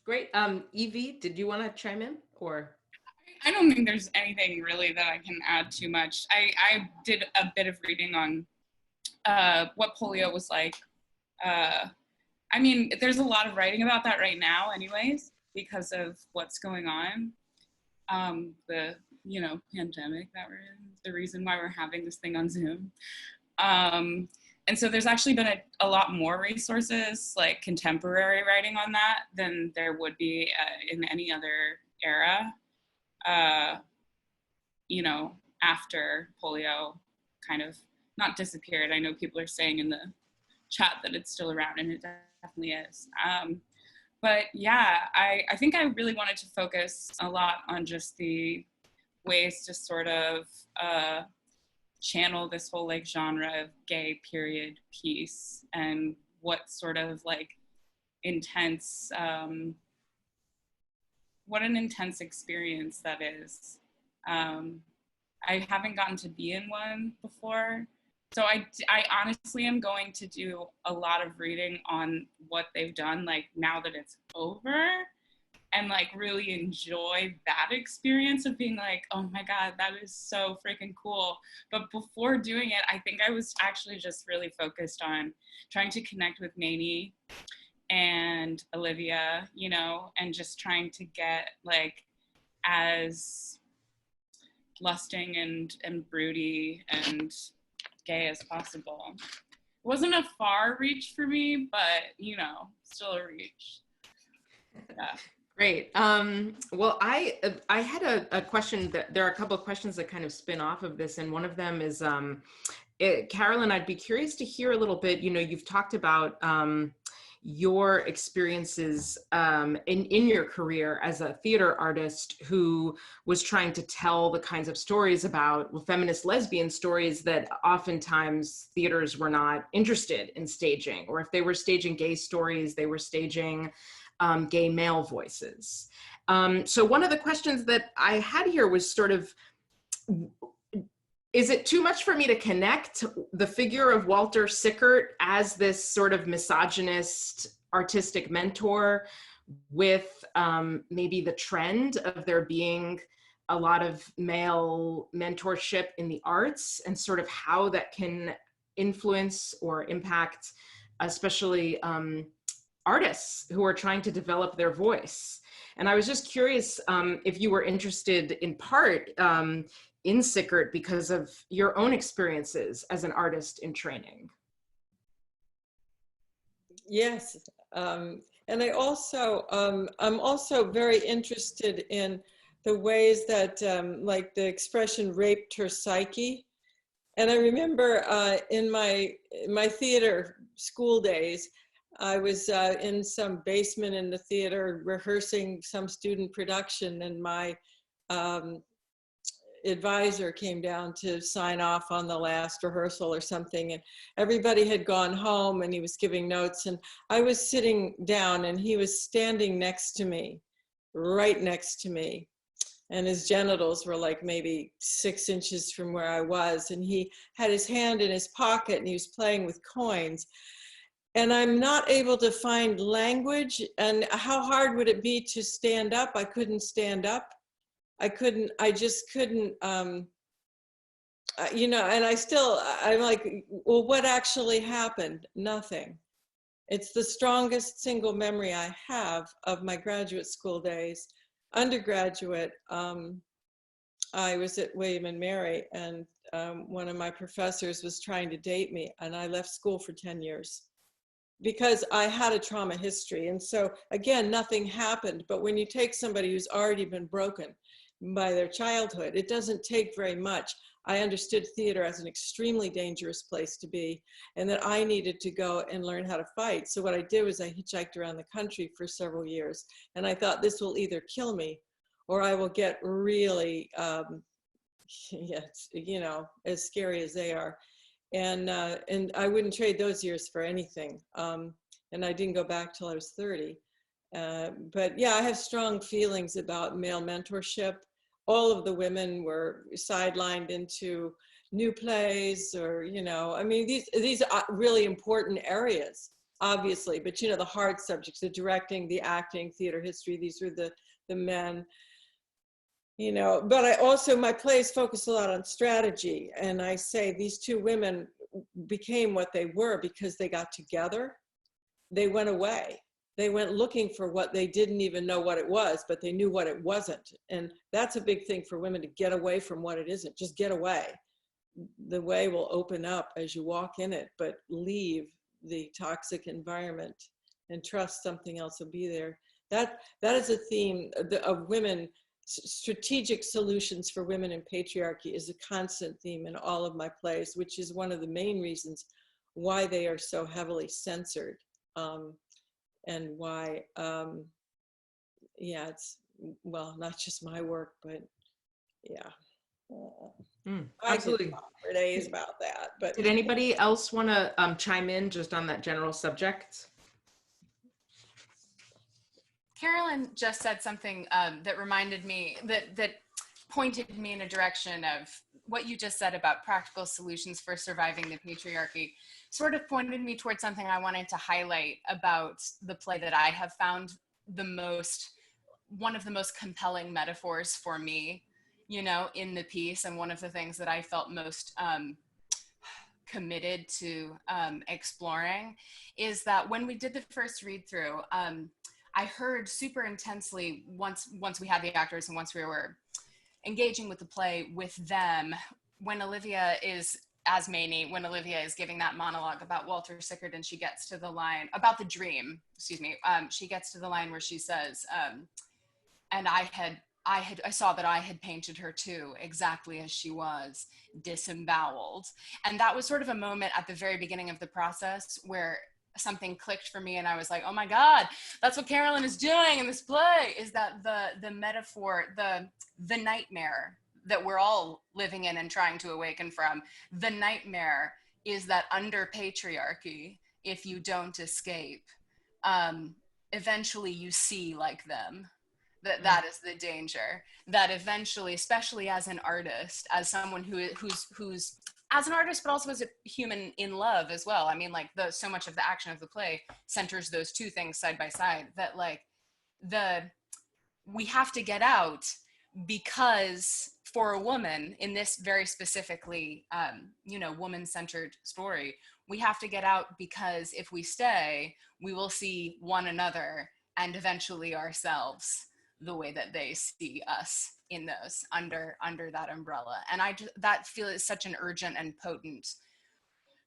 Great. Evie, did you want to chime in, or? I don't think there's anything really that I can add too much. I did a bit of reading on what polio was like. I mean, there's a lot of writing about that right now anyways, because of what's going on. The, you know, pandemic that we're in, the reason why we're having this thing on Zoom. And so there's actually been a lot more resources, like contemporary writing on that, than there would be in any other era. You know, after polio kind of not disappeared. I know people are saying in the chat that it's still around, and it definitely is. But yeah, I think I really wanted to focus a lot on just the ways to sort of channel this whole like genre of gay period piece, and what sort of like intense, what an intense experience that is. I haven't gotten to be in one before. So I honestly am going to do a lot of reading on what they've done, like now that it's over, and like really enjoy that experience of being like, oh my God, that is so freaking cool. But before doing it, I think I was actually just really focused on trying to connect with Mamie and Olivia, you know, and just trying to get like as lusting and broody and gay as possible. It wasn't a far reach for me, but you know, still a reach. Yeah. Great. Well, I had a question that there are a couple of questions that kind of spin off of this, and one of them is, Carolyn, I'd be curious to hear a little bit. You know, you've talked about your experiences in your career as a theater artist who was trying to tell the kinds of stories about, well, feminist lesbian stories that oftentimes theaters were not interested in staging, or if they were staging gay stories, they were staging gay male voices. So one of the questions that I had here was sort of, is it too much for me to connect the figure of Walter Sickert as this sort of misogynist artistic mentor with maybe the trend of there being a lot of male mentorship in the arts, and sort of how that can influence or impact, especially artists who are trying to develop their voice? And I was just curious if you were interested in part in Sickert because of your own experiences as an artist in training. Yes, and I also, I'm also very interested in the ways that like the expression raped her psyche. And I remember in my theater school days, I was in some basement in the theater rehearsing some student production, and my advisor came down to sign off on the last rehearsal or something, and everybody had gone home and he was giving notes, and I was sitting down and he was standing next to me, right next to me, and his genitals were like maybe 6 inches from where I was, and he had his hand in his pocket and he was playing with coins. And I'm not able to find language. And how hard would it be to stand up? I couldn't stand up. I just couldn't, you know, and I'm like, well, what actually happened? Nothing. It's the strongest single memory I have of my graduate school days. Undergraduate, I was at William and Mary, and one of my professors was trying to date me, and I left school for 10 years because I had a trauma history. And so again, nothing happened. But when you take somebody who's already been broken by their childhood, it doesn't take very much. I understood theater as an extremely dangerous place to be, and that I needed to go and learn how to fight. So what I did was I hitchhiked around the country for several years, and I thought this will either kill me or I will get really, you know, as scary as they are. And I wouldn't trade those years for anything. And I didn't go back till I was 30. But yeah, I have strong feelings about male mentorship. All of the women were sidelined into new plays, or, you know, I mean, these are really important areas, obviously, but, you know, the hard subjects, the directing, the acting, theater history, these were the men, you know. But I also, my plays focus a lot on strategy. And I say these two women became what they were because they got together. They went away. They went looking for what they didn't even know what it was, but they knew what it wasn't. And that's a big thing for women, to get away from what it isn't. Just get away. The way will open up as you walk in it, but leave the toxic environment and trust something else will be there. That is a theme of women. Strategic solutions for women in patriarchy is a constant theme in all of my plays, which is one of the main reasons why they are so heavily censored. And why, yeah, it's, well, not just my work, but yeah. Absolutely. I could talk for days about that. But did anybody else want to chime in just on that general subject? Carolyn just said something that reminded me, that pointed me in a direction of what you just said about practical solutions for surviving the patriarchy. Sort of pointed me towards something I wanted to highlight about the play that I have found one of the most compelling metaphors for me, you know, in the piece, and one of the things that I felt most committed to exploring, is that when we did the first read through, I heard super intensely once we had the actors and once we were engaging with the play with them, when Olivia is, as Maney, when Olivia is giving that monologue about Walter Sickert, and she gets to the line about the dream, she gets to the line where she says, and I saw that I had painted her too, exactly as she was, disemboweled. And that was sort of a moment at the very beginning of the process where something clicked for me, and I was like, oh my God, that's what Carolyn is doing in this play, is that the metaphor, the nightmare that we're all living in and trying to awaken from. The nightmare is that under patriarchy, if you don't escape, eventually you see like them. That is the danger. That eventually, especially as an artist, as someone who's as an artist, but also as a human in love as well. I mean, like, so much of the action of the play centers those two things side by side. That, like, we have to get out, because for a woman in this very specifically, you know, woman-centered story, we have to get out because if we stay, we will see one another and eventually ourselves the way that they see us in those, under that umbrella. And that feel is such an urgent and potent,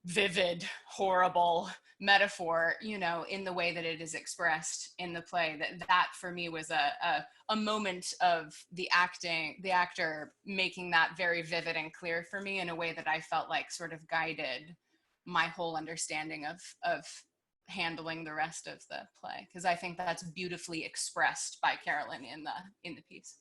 vivid, horrible metaphor, you know, in the way that it is expressed in the play, that for me was a moment of the actor making that very vivid and clear for me in a way that I felt like sort of guided my whole understanding of handling the rest of the play, because I think that's beautifully expressed by Carolyn in the piece.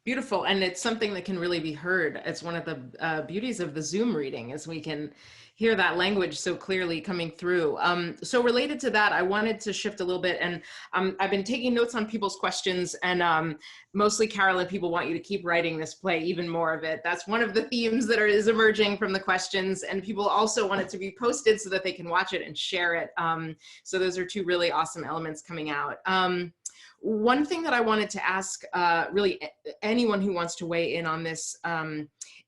Beautiful. And it's something that can really be heard. It's one of the beauties of the Zoom reading, is we can hear that language so clearly coming through. So related to that, I wanted to shift a little bit, and I've been taking notes on people's questions, and mostly, Carolyn, people want you to keep writing this play, even more of it. That's one of the themes that is emerging from the questions, and people also want it to be posted so that they can watch it and share it. So those are two really awesome elements coming out. One thing that I wanted to ask, really anyone who wants to weigh in on this,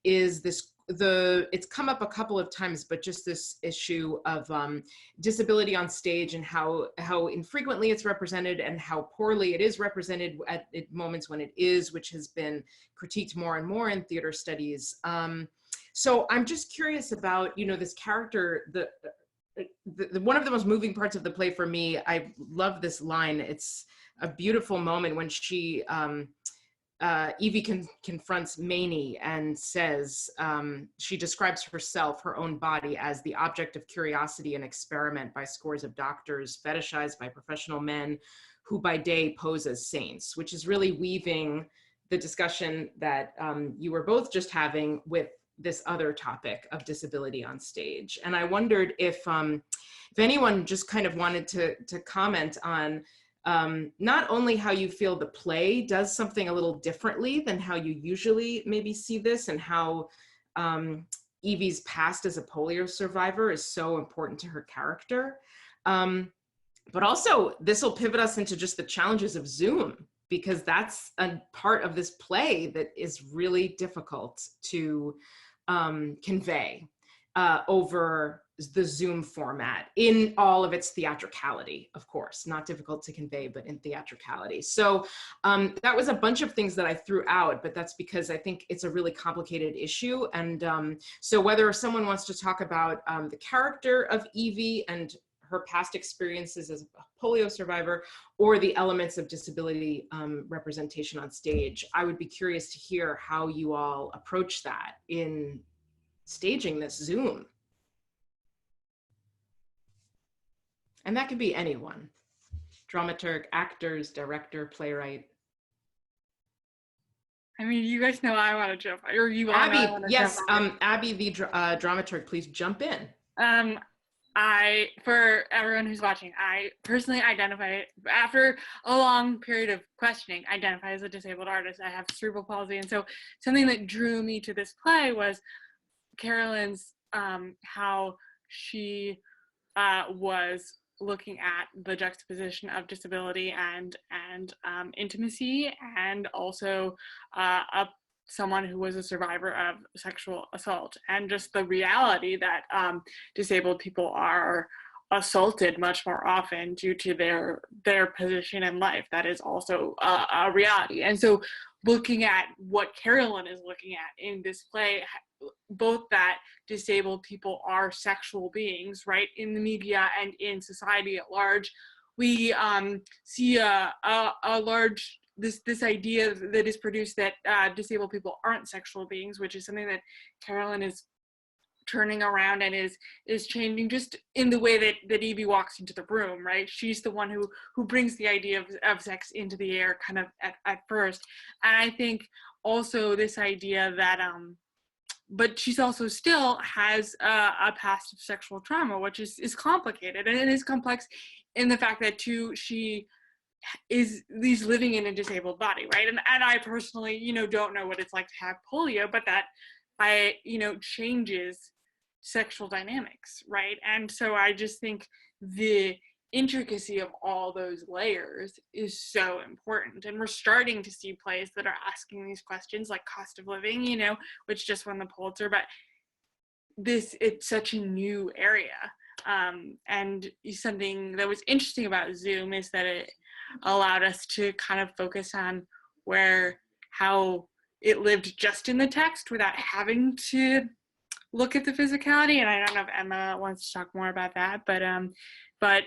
is this it's come up a couple of times, but just this issue of disability on stage and how infrequently it's represented and how poorly it is represented at moments when it is, which has been critiqued more and more in theater studies. So I'm just curious about, you know, this character, one of the most moving parts of the play for me. I love this line. It's a beautiful moment when she, Evie confronts Mamie and says, she describes herself, her own body, as the object of curiosity and experiment by scores of doctors, fetishized by professional men who by day pose as saints, which is really weaving the discussion that you were both just having with this other topic of disability on stage. And I wondered if anyone just kind of wanted to comment on not only how you feel the play does something a little differently than how you usually maybe see this, and how Evie's past as a polio survivor is so important to her character. But also this will pivot us into just the challenges of Zoom, because that's a part of this play that is really difficult to convey over the Zoom format in all of its theatricality, of course, not difficult to convey, but in theatricality. So that was a bunch of things that I threw out, but that's because I think it's a really complicated issue. And so whether someone wants to talk about the character of Evie and her past experiences as a polio survivor, or the elements of disability representation on stage, I would be curious to hear how you all approach that in staging this Zoom. And that could be anyone: dramaturg, actors, director, playwright. I mean, you guys know I want to jump, or you all Abby, know I want to yes, jump. Abby, the dramaturg, please jump in. For everyone who's watching, I personally identify, after a long period of questioning, identify as a disabled artist. I have cerebral palsy, and so something that drew me to this play was Carolyn's, how she was looking at the juxtaposition of disability and intimacy, and also someone who was a survivor of sexual assault, and just the reality that disabled people are assaulted much more often due to their position in life. That is also a reality. And so looking at what Carolyn is looking at in this play, both that disabled people are sexual beings, right, in the media and in society at large, we see a large this idea that is produced that disabled people aren't sexual beings, which is something that Carolyn is turning around and is changing just in the way that Evie walks into the room, right? She's the one who brings the idea of sex into the air kind of at first. And I think also this idea that but she's also still has a past of sexual trauma, which is complicated, and it is complex in the fact that too she's living in a disabled body, right? And I personally, don't know what it's like to have polio, but that changes sexual dynamics, right? And so I just think the intricacy of all those layers is so important. And we're starting to see plays that are asking these questions, like Cost of Living, which just won the Pulitzer, but it's such a new area. And something that was interesting about Zoom is that it allowed us to kind of focus on how it lived just in the text without having to look at the physicality. And I don't know if Emma wants to talk more about that, but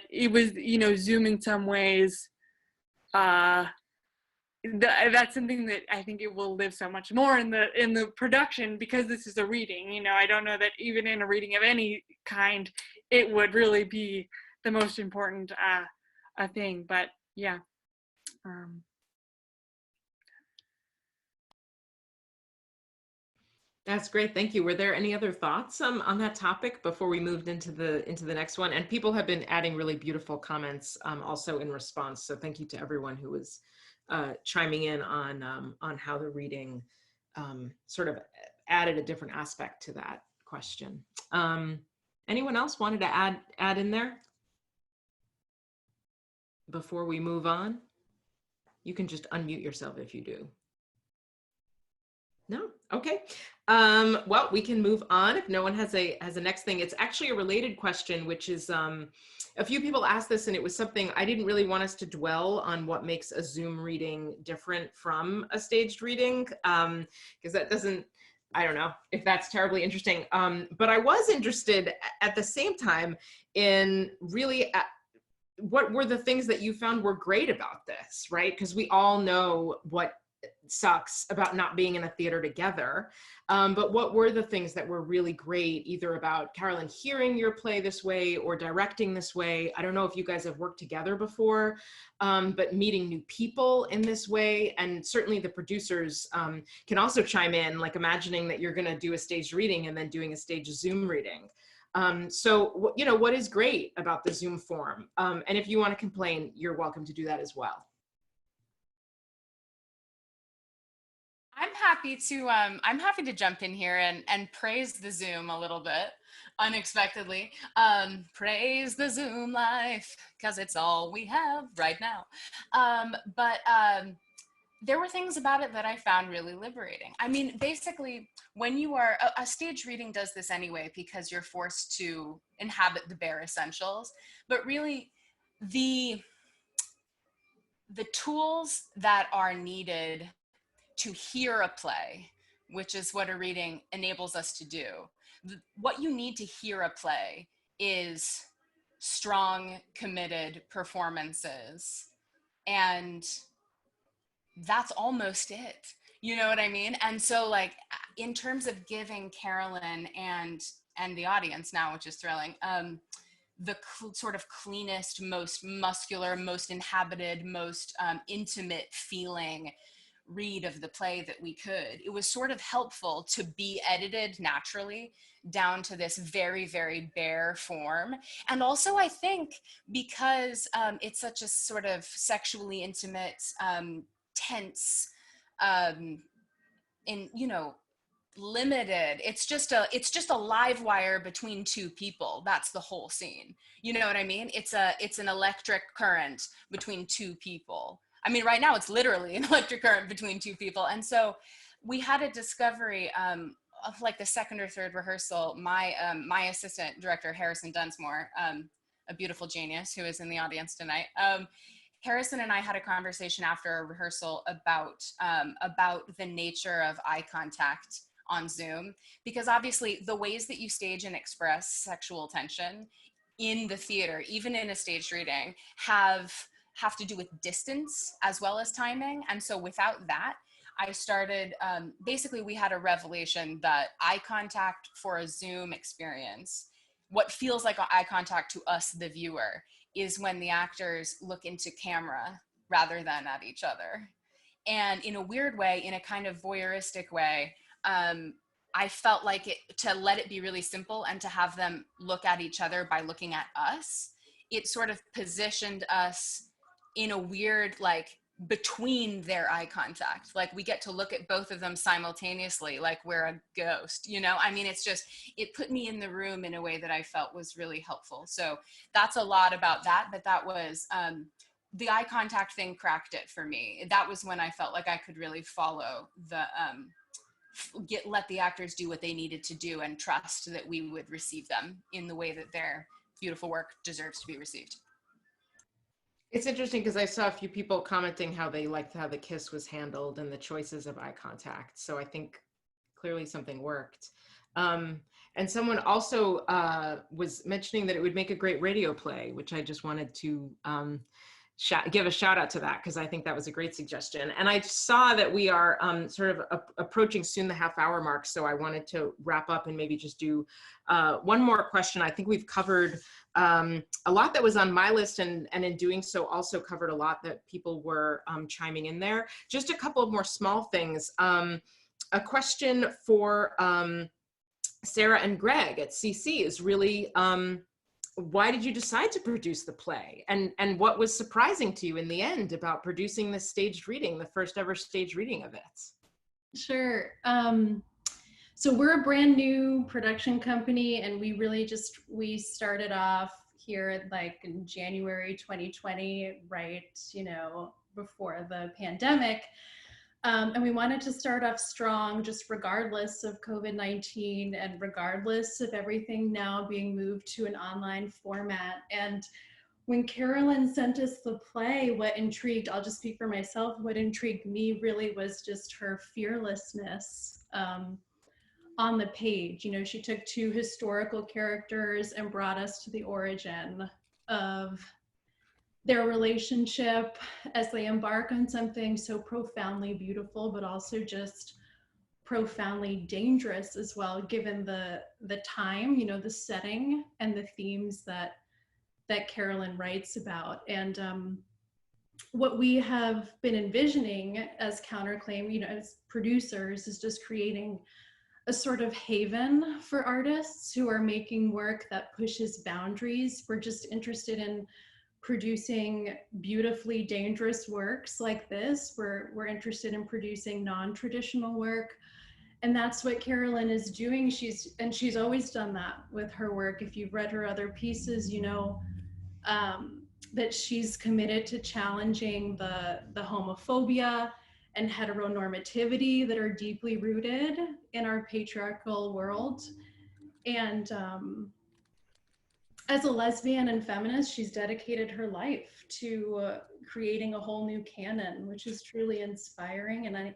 it was, Zoom in some ways, that's something that I think it will live so much more in the production, because this is a reading. I don't know that even in a reading of any kind, it would really be the most important thing, but yeah. That's great, thank you. Were there any other thoughts on that topic before we moved into the next one? And people have been adding really beautiful comments also in response. So thank you to everyone who was chiming in on how the reading sort of added a different aspect to that question. Anyone else wanted to add in there before we move on? You can just unmute yourself if you do. No? Okay. Well, we can move on if no one has a next thing. It's actually a related question, which is a few people asked this, and it was something I didn't really want us to dwell on what makes a Zoom reading different from a staged reading, because that doesn't, I don't know if that's terribly interesting. But I was interested at the same time in really what were the things that you found were great about this, right? Because we all know what sucks about not being in a theater together. But what were the things that were really great, either about Carolyn hearing your play this way or directing this way? I don't know if you guys have worked together before, but meeting new people in this way. And certainly the producers can also chime in, like imagining that you're going to do a staged reading and then doing a staged Zoom reading. So, you know, what is great about the Zoom form? And if you want to complain, you're welcome to do that as well. I'm happy to jump in here and praise the Zoom a little bit unexpectedly. Praise the Zoom life, because it's all we have right now. But there were things about it that I found really liberating. I mean, basically, when you are, a stage reading does this anyway, because you're forced to inhabit the bare essentials, but really the tools that are needed to hear a play, which is what a reading enables us to do. What you need to hear a play is strong, committed performances. And that's almost it. You know what I mean? And so, like, in terms of giving Carolyn and the audience now, which is thrilling, the sort of cleanest, most muscular, most inhabited, most intimate feeling read of the play that we could. It was sort of helpful to be edited naturally down to this very, very bare form. And also, I think because it's such a sort of sexually intimate, tense, limited, it's just a live wire between two people. That's the whole scene. You know what I mean? It's an electric current between two people. I mean, right now it's literally an electric current between two people. And so we had a discovery of, like, the second or third rehearsal. My assistant director, Harrison Densmore, a beautiful genius who is in the audience tonight. Harrison and I had a conversation after a rehearsal about the nature of eye contact on Zoom, because obviously the ways that you stage and express sexual tension in the theater, even in a staged reading, have to do with distance as well as timing. And so without that, I started, basically we had a revelation that eye contact for a Zoom experience, what feels like eye contact to us, the viewer, is when the actors look into camera rather than at each other. And in a weird way, in a kind of voyeuristic way, I felt like to let it be really simple and to have them look at each other by looking at us, it sort of positioned us in a weird, like, between their eye contact. Like, we get to look at both of them simultaneously, like we're a ghost, you know? I mean, it put me in the room in a way that I felt was really helpful. So that's a lot about that, but that was, the eye contact thing cracked it for me. That was when I felt like I could really follow the, let the actors do what they needed to do and trust that we would receive them in the way that their beautiful work deserves to be received. It's interesting because I saw a few people commenting how they liked how the kiss was handled and the choices of eye contact. So I think clearly something worked. And someone also was mentioning that it would make a great radio play, which I just wanted to give a shout out to that, because I think that was a great suggestion. And I saw that we are sort of approaching soon the half-hour mark, so I wanted to wrap up and maybe just do one more question. I think we've covered a lot that was on my list, and in doing so also covered a lot that people were chiming in there. Just a couple of more small things. A question for Sarah and Greg at CC is really, why did you decide to produce the play? And what was surprising to you in the end about producing this staged reading, the first ever staged reading of it? Sure. So we're a brand new production company, and we started off here like in January 2020, right, before the pandemic. And we wanted to start off strong, just regardless of COVID-19 and regardless of everything now being moved to an online format. And when Carolyn sent us the play, what intrigued, I'll just speak for myself, what intrigued me really was just her fearlessness on the page. You know, she took two historical characters and brought us to the origin of their relationship as they embark on something so profoundly beautiful, but also just profoundly dangerous as well, given the time, you know, the setting and the themes that Carolyn writes about. And what we have been envisioning as counterclaim, you know, as producers, is just creating a sort of haven for artists who are making work that pushes boundaries. We're just interested in producing beautifully dangerous works like this. We're interested in producing non-traditional work. And that's what Carolyn is doing. She's always done that with her work. If you've read her other pieces, you know that she's committed to challenging the homophobia and heteronormativity that are deeply rooted in our patriarchal world. And as a lesbian and feminist, she's dedicated her life to creating a whole new canon, which is truly inspiring. And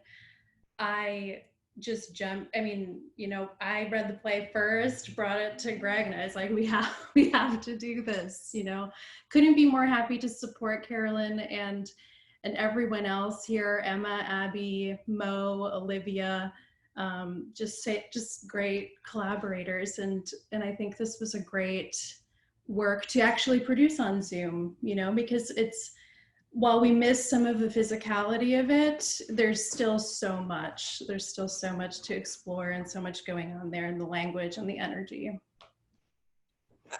I just jumped. I mean, you know, I read the play first, brought it to Greg, and I was like, we have to do this. You know, couldn't be more happy to support Carolyn and everyone else here, Emma, Abby, Mo, Olivia, just great collaborators. And I think this was a great work to actually produce on Zoom, you know, because while we miss some of the physicality of it, there's still so much to explore and so much going on there in the language and the energy.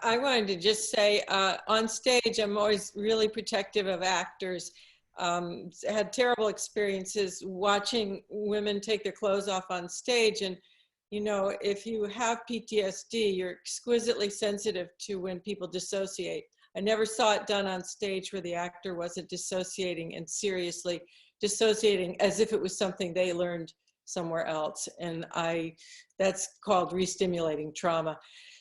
I wanted to just say, on stage, I'm always really protective of actors. Had terrible experiences watching women take their clothes off on stage. And, you know, if you have PTSD, you're exquisitely sensitive to when people dissociate. I never saw it done on stage where the actor wasn't dissociating and seriously dissociating as if it was something they learned somewhere else. And that's called re-stimulating trauma.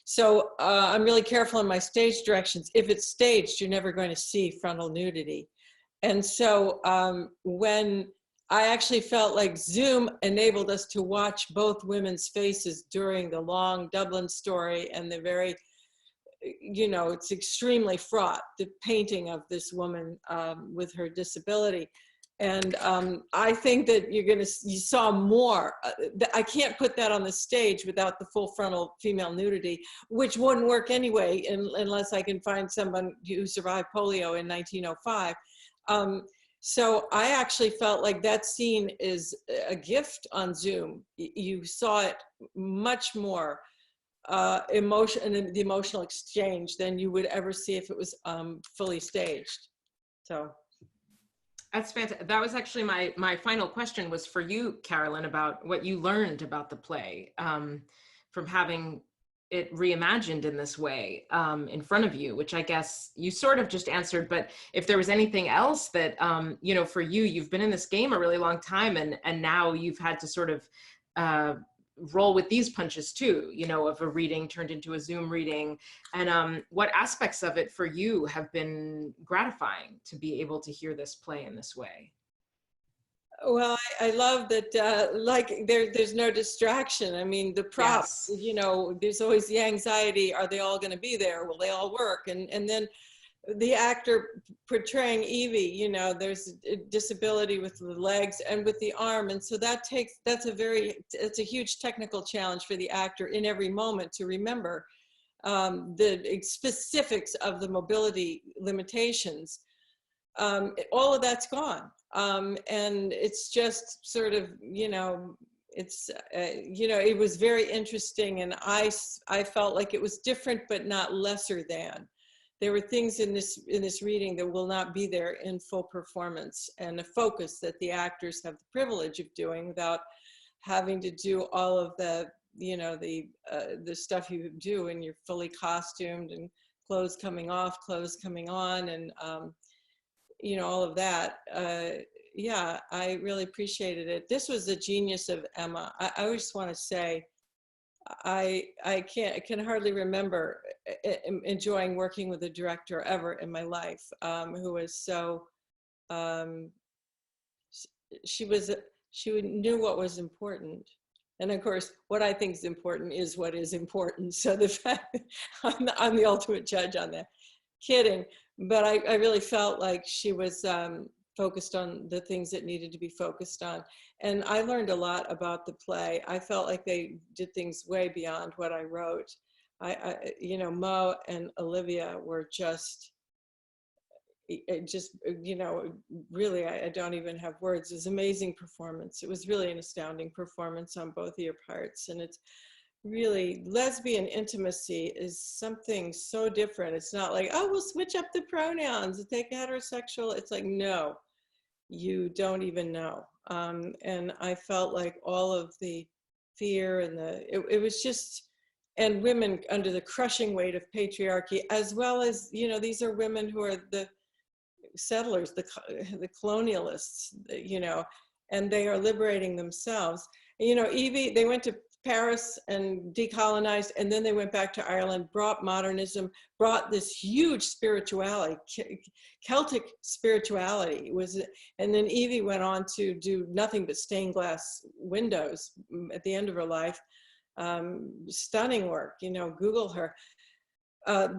So I'm really careful in my stage directions. If it's staged, you're never going to see frontal nudity. And so when I actually felt like Zoom enabled us to watch both women's faces during the long Dublin story and the very, you know, it's extremely fraught, the painting of this woman with her disability. And I think that you saw more. I can't put that on the stage without the full frontal female nudity, which wouldn't work anyway unless I can find someone who survived polio in 1905. So I actually felt like that scene is a gift on Zoom. You saw it much more emotion and the emotional exchange than you would ever see if it was fully staged. So that's fantastic. That was actually my final question was for you, Carolyn, about what you learned about the play from having it reimagined in this way in front of you, which I guess you sort of just answered. But if there was anything else that, you know, for you, you've been in this game a really long time, and now you've had to sort of roll with these punches too, you know, of a reading turned into a Zoom reading. And what aspects of it for you have been gratifying to be able to hear this play in this way? Well, I love that, like, there's no distraction. I mean, the props, yes. You know, there's always the anxiety, are they all going to be there? Will they all work? And then the actor portraying Evie, you know, there's a disability with the legs and with the arm. And so that's a huge technical challenge for the actor in every moment to remember the specifics of the mobility limitations. All of that's gone. And it's just sort of, you know, it's, you know, it was very interesting, and I felt like it was different, but not lesser than. There were things in this reading that will not be there in full performance, and a focus that the actors have the privilege of doing without having to do all of the, you know, the stuff you do when you're fully costumed and clothes coming off, clothes coming on, and you know, all of that. yeah, I really appreciated it. This was the genius of Emma. I just want to say, I can hardly remember enjoying working with a director ever in my life, who was so, she knew what was important. And of course, what I think is important is what is important. So the fact I'm the ultimate judge on that. Kidding. But I really felt like she was focused on the things that needed to be focused on. And I learned a lot about the play. I felt like they did things way beyond what I wrote. You know, Mo and Olivia were just, you know, really, I don't even have words. It was an amazing performance. It was really an astounding performance on both of your parts. And it's really, lesbian intimacy is something so different. It's not like, oh, we'll switch up the pronouns and take heterosexual. It's like, no, you don't even know. And I felt like all of the fear and it was just, and women under the crushing weight of patriarchy, as well as, you know, these are women who are the settlers, the colonialists, you know, and they are liberating themselves. You know, Evie, they went to Paris and decolonized, and then they went back to Ireland, brought modernism, brought this huge spirituality, Celtic spirituality was, and then Evie went on to do nothing but stained glass windows at the end of her life. Stunning work, you know, Google her.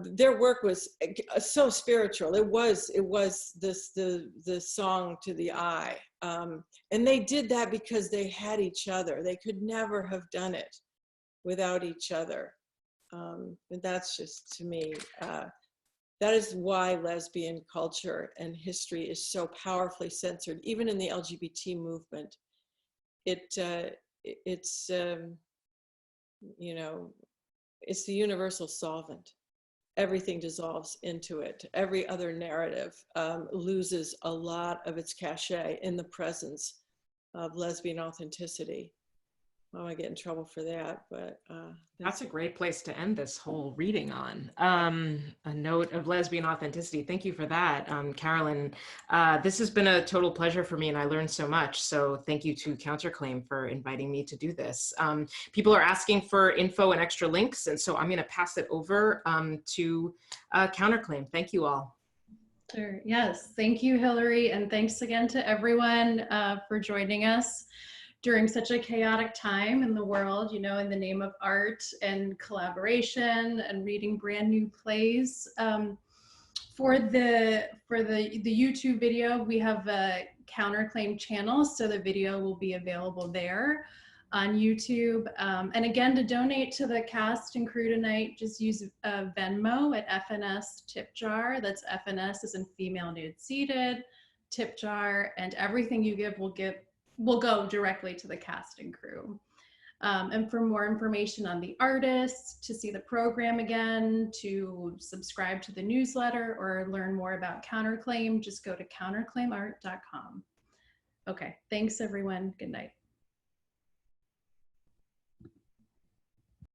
Their work was so spiritual. It was the song to the eye. And they did that because they had each other. They could never have done it without each other. And that's just, to me, that is why lesbian culture and history is so powerfully censored, even in the LGBT movement. It's you know, it's the universal solvent. Everything dissolves into it. Every other narrative loses a lot of its cachet in the presence of lesbian authenticity. Oh, I get in trouble for that, but that's a great place to end this whole reading on. A note of lesbian authenticity. Thank you for that, Carolyn. This has been a total pleasure for me, and I learned so much. So thank you to Counterclaim for inviting me to do this. People are asking for info and extra links, and so I'm going to pass it over to Counterclaim. Thank you all. Sure. Yes. Thank you, Hillary. And thanks again to everyone for joining us during such a chaotic time in the world, you know, in the name of art and collaboration and reading brand new plays. For the YouTube video, we have a Counterclaim channel, so the video will be available there on YouTube. And again, to donate to the cast and crew tonight, just use Venmo at FNS Tip Jar. That's FNS as in female nude seated, tip jar, and everything you give will go directly to the cast and crew. And for more information on the artists, to see the program again, to subscribe to the newsletter, or learn more about Counterclaim, just go to counterclaimart.com. Okay, thanks everyone. Good night.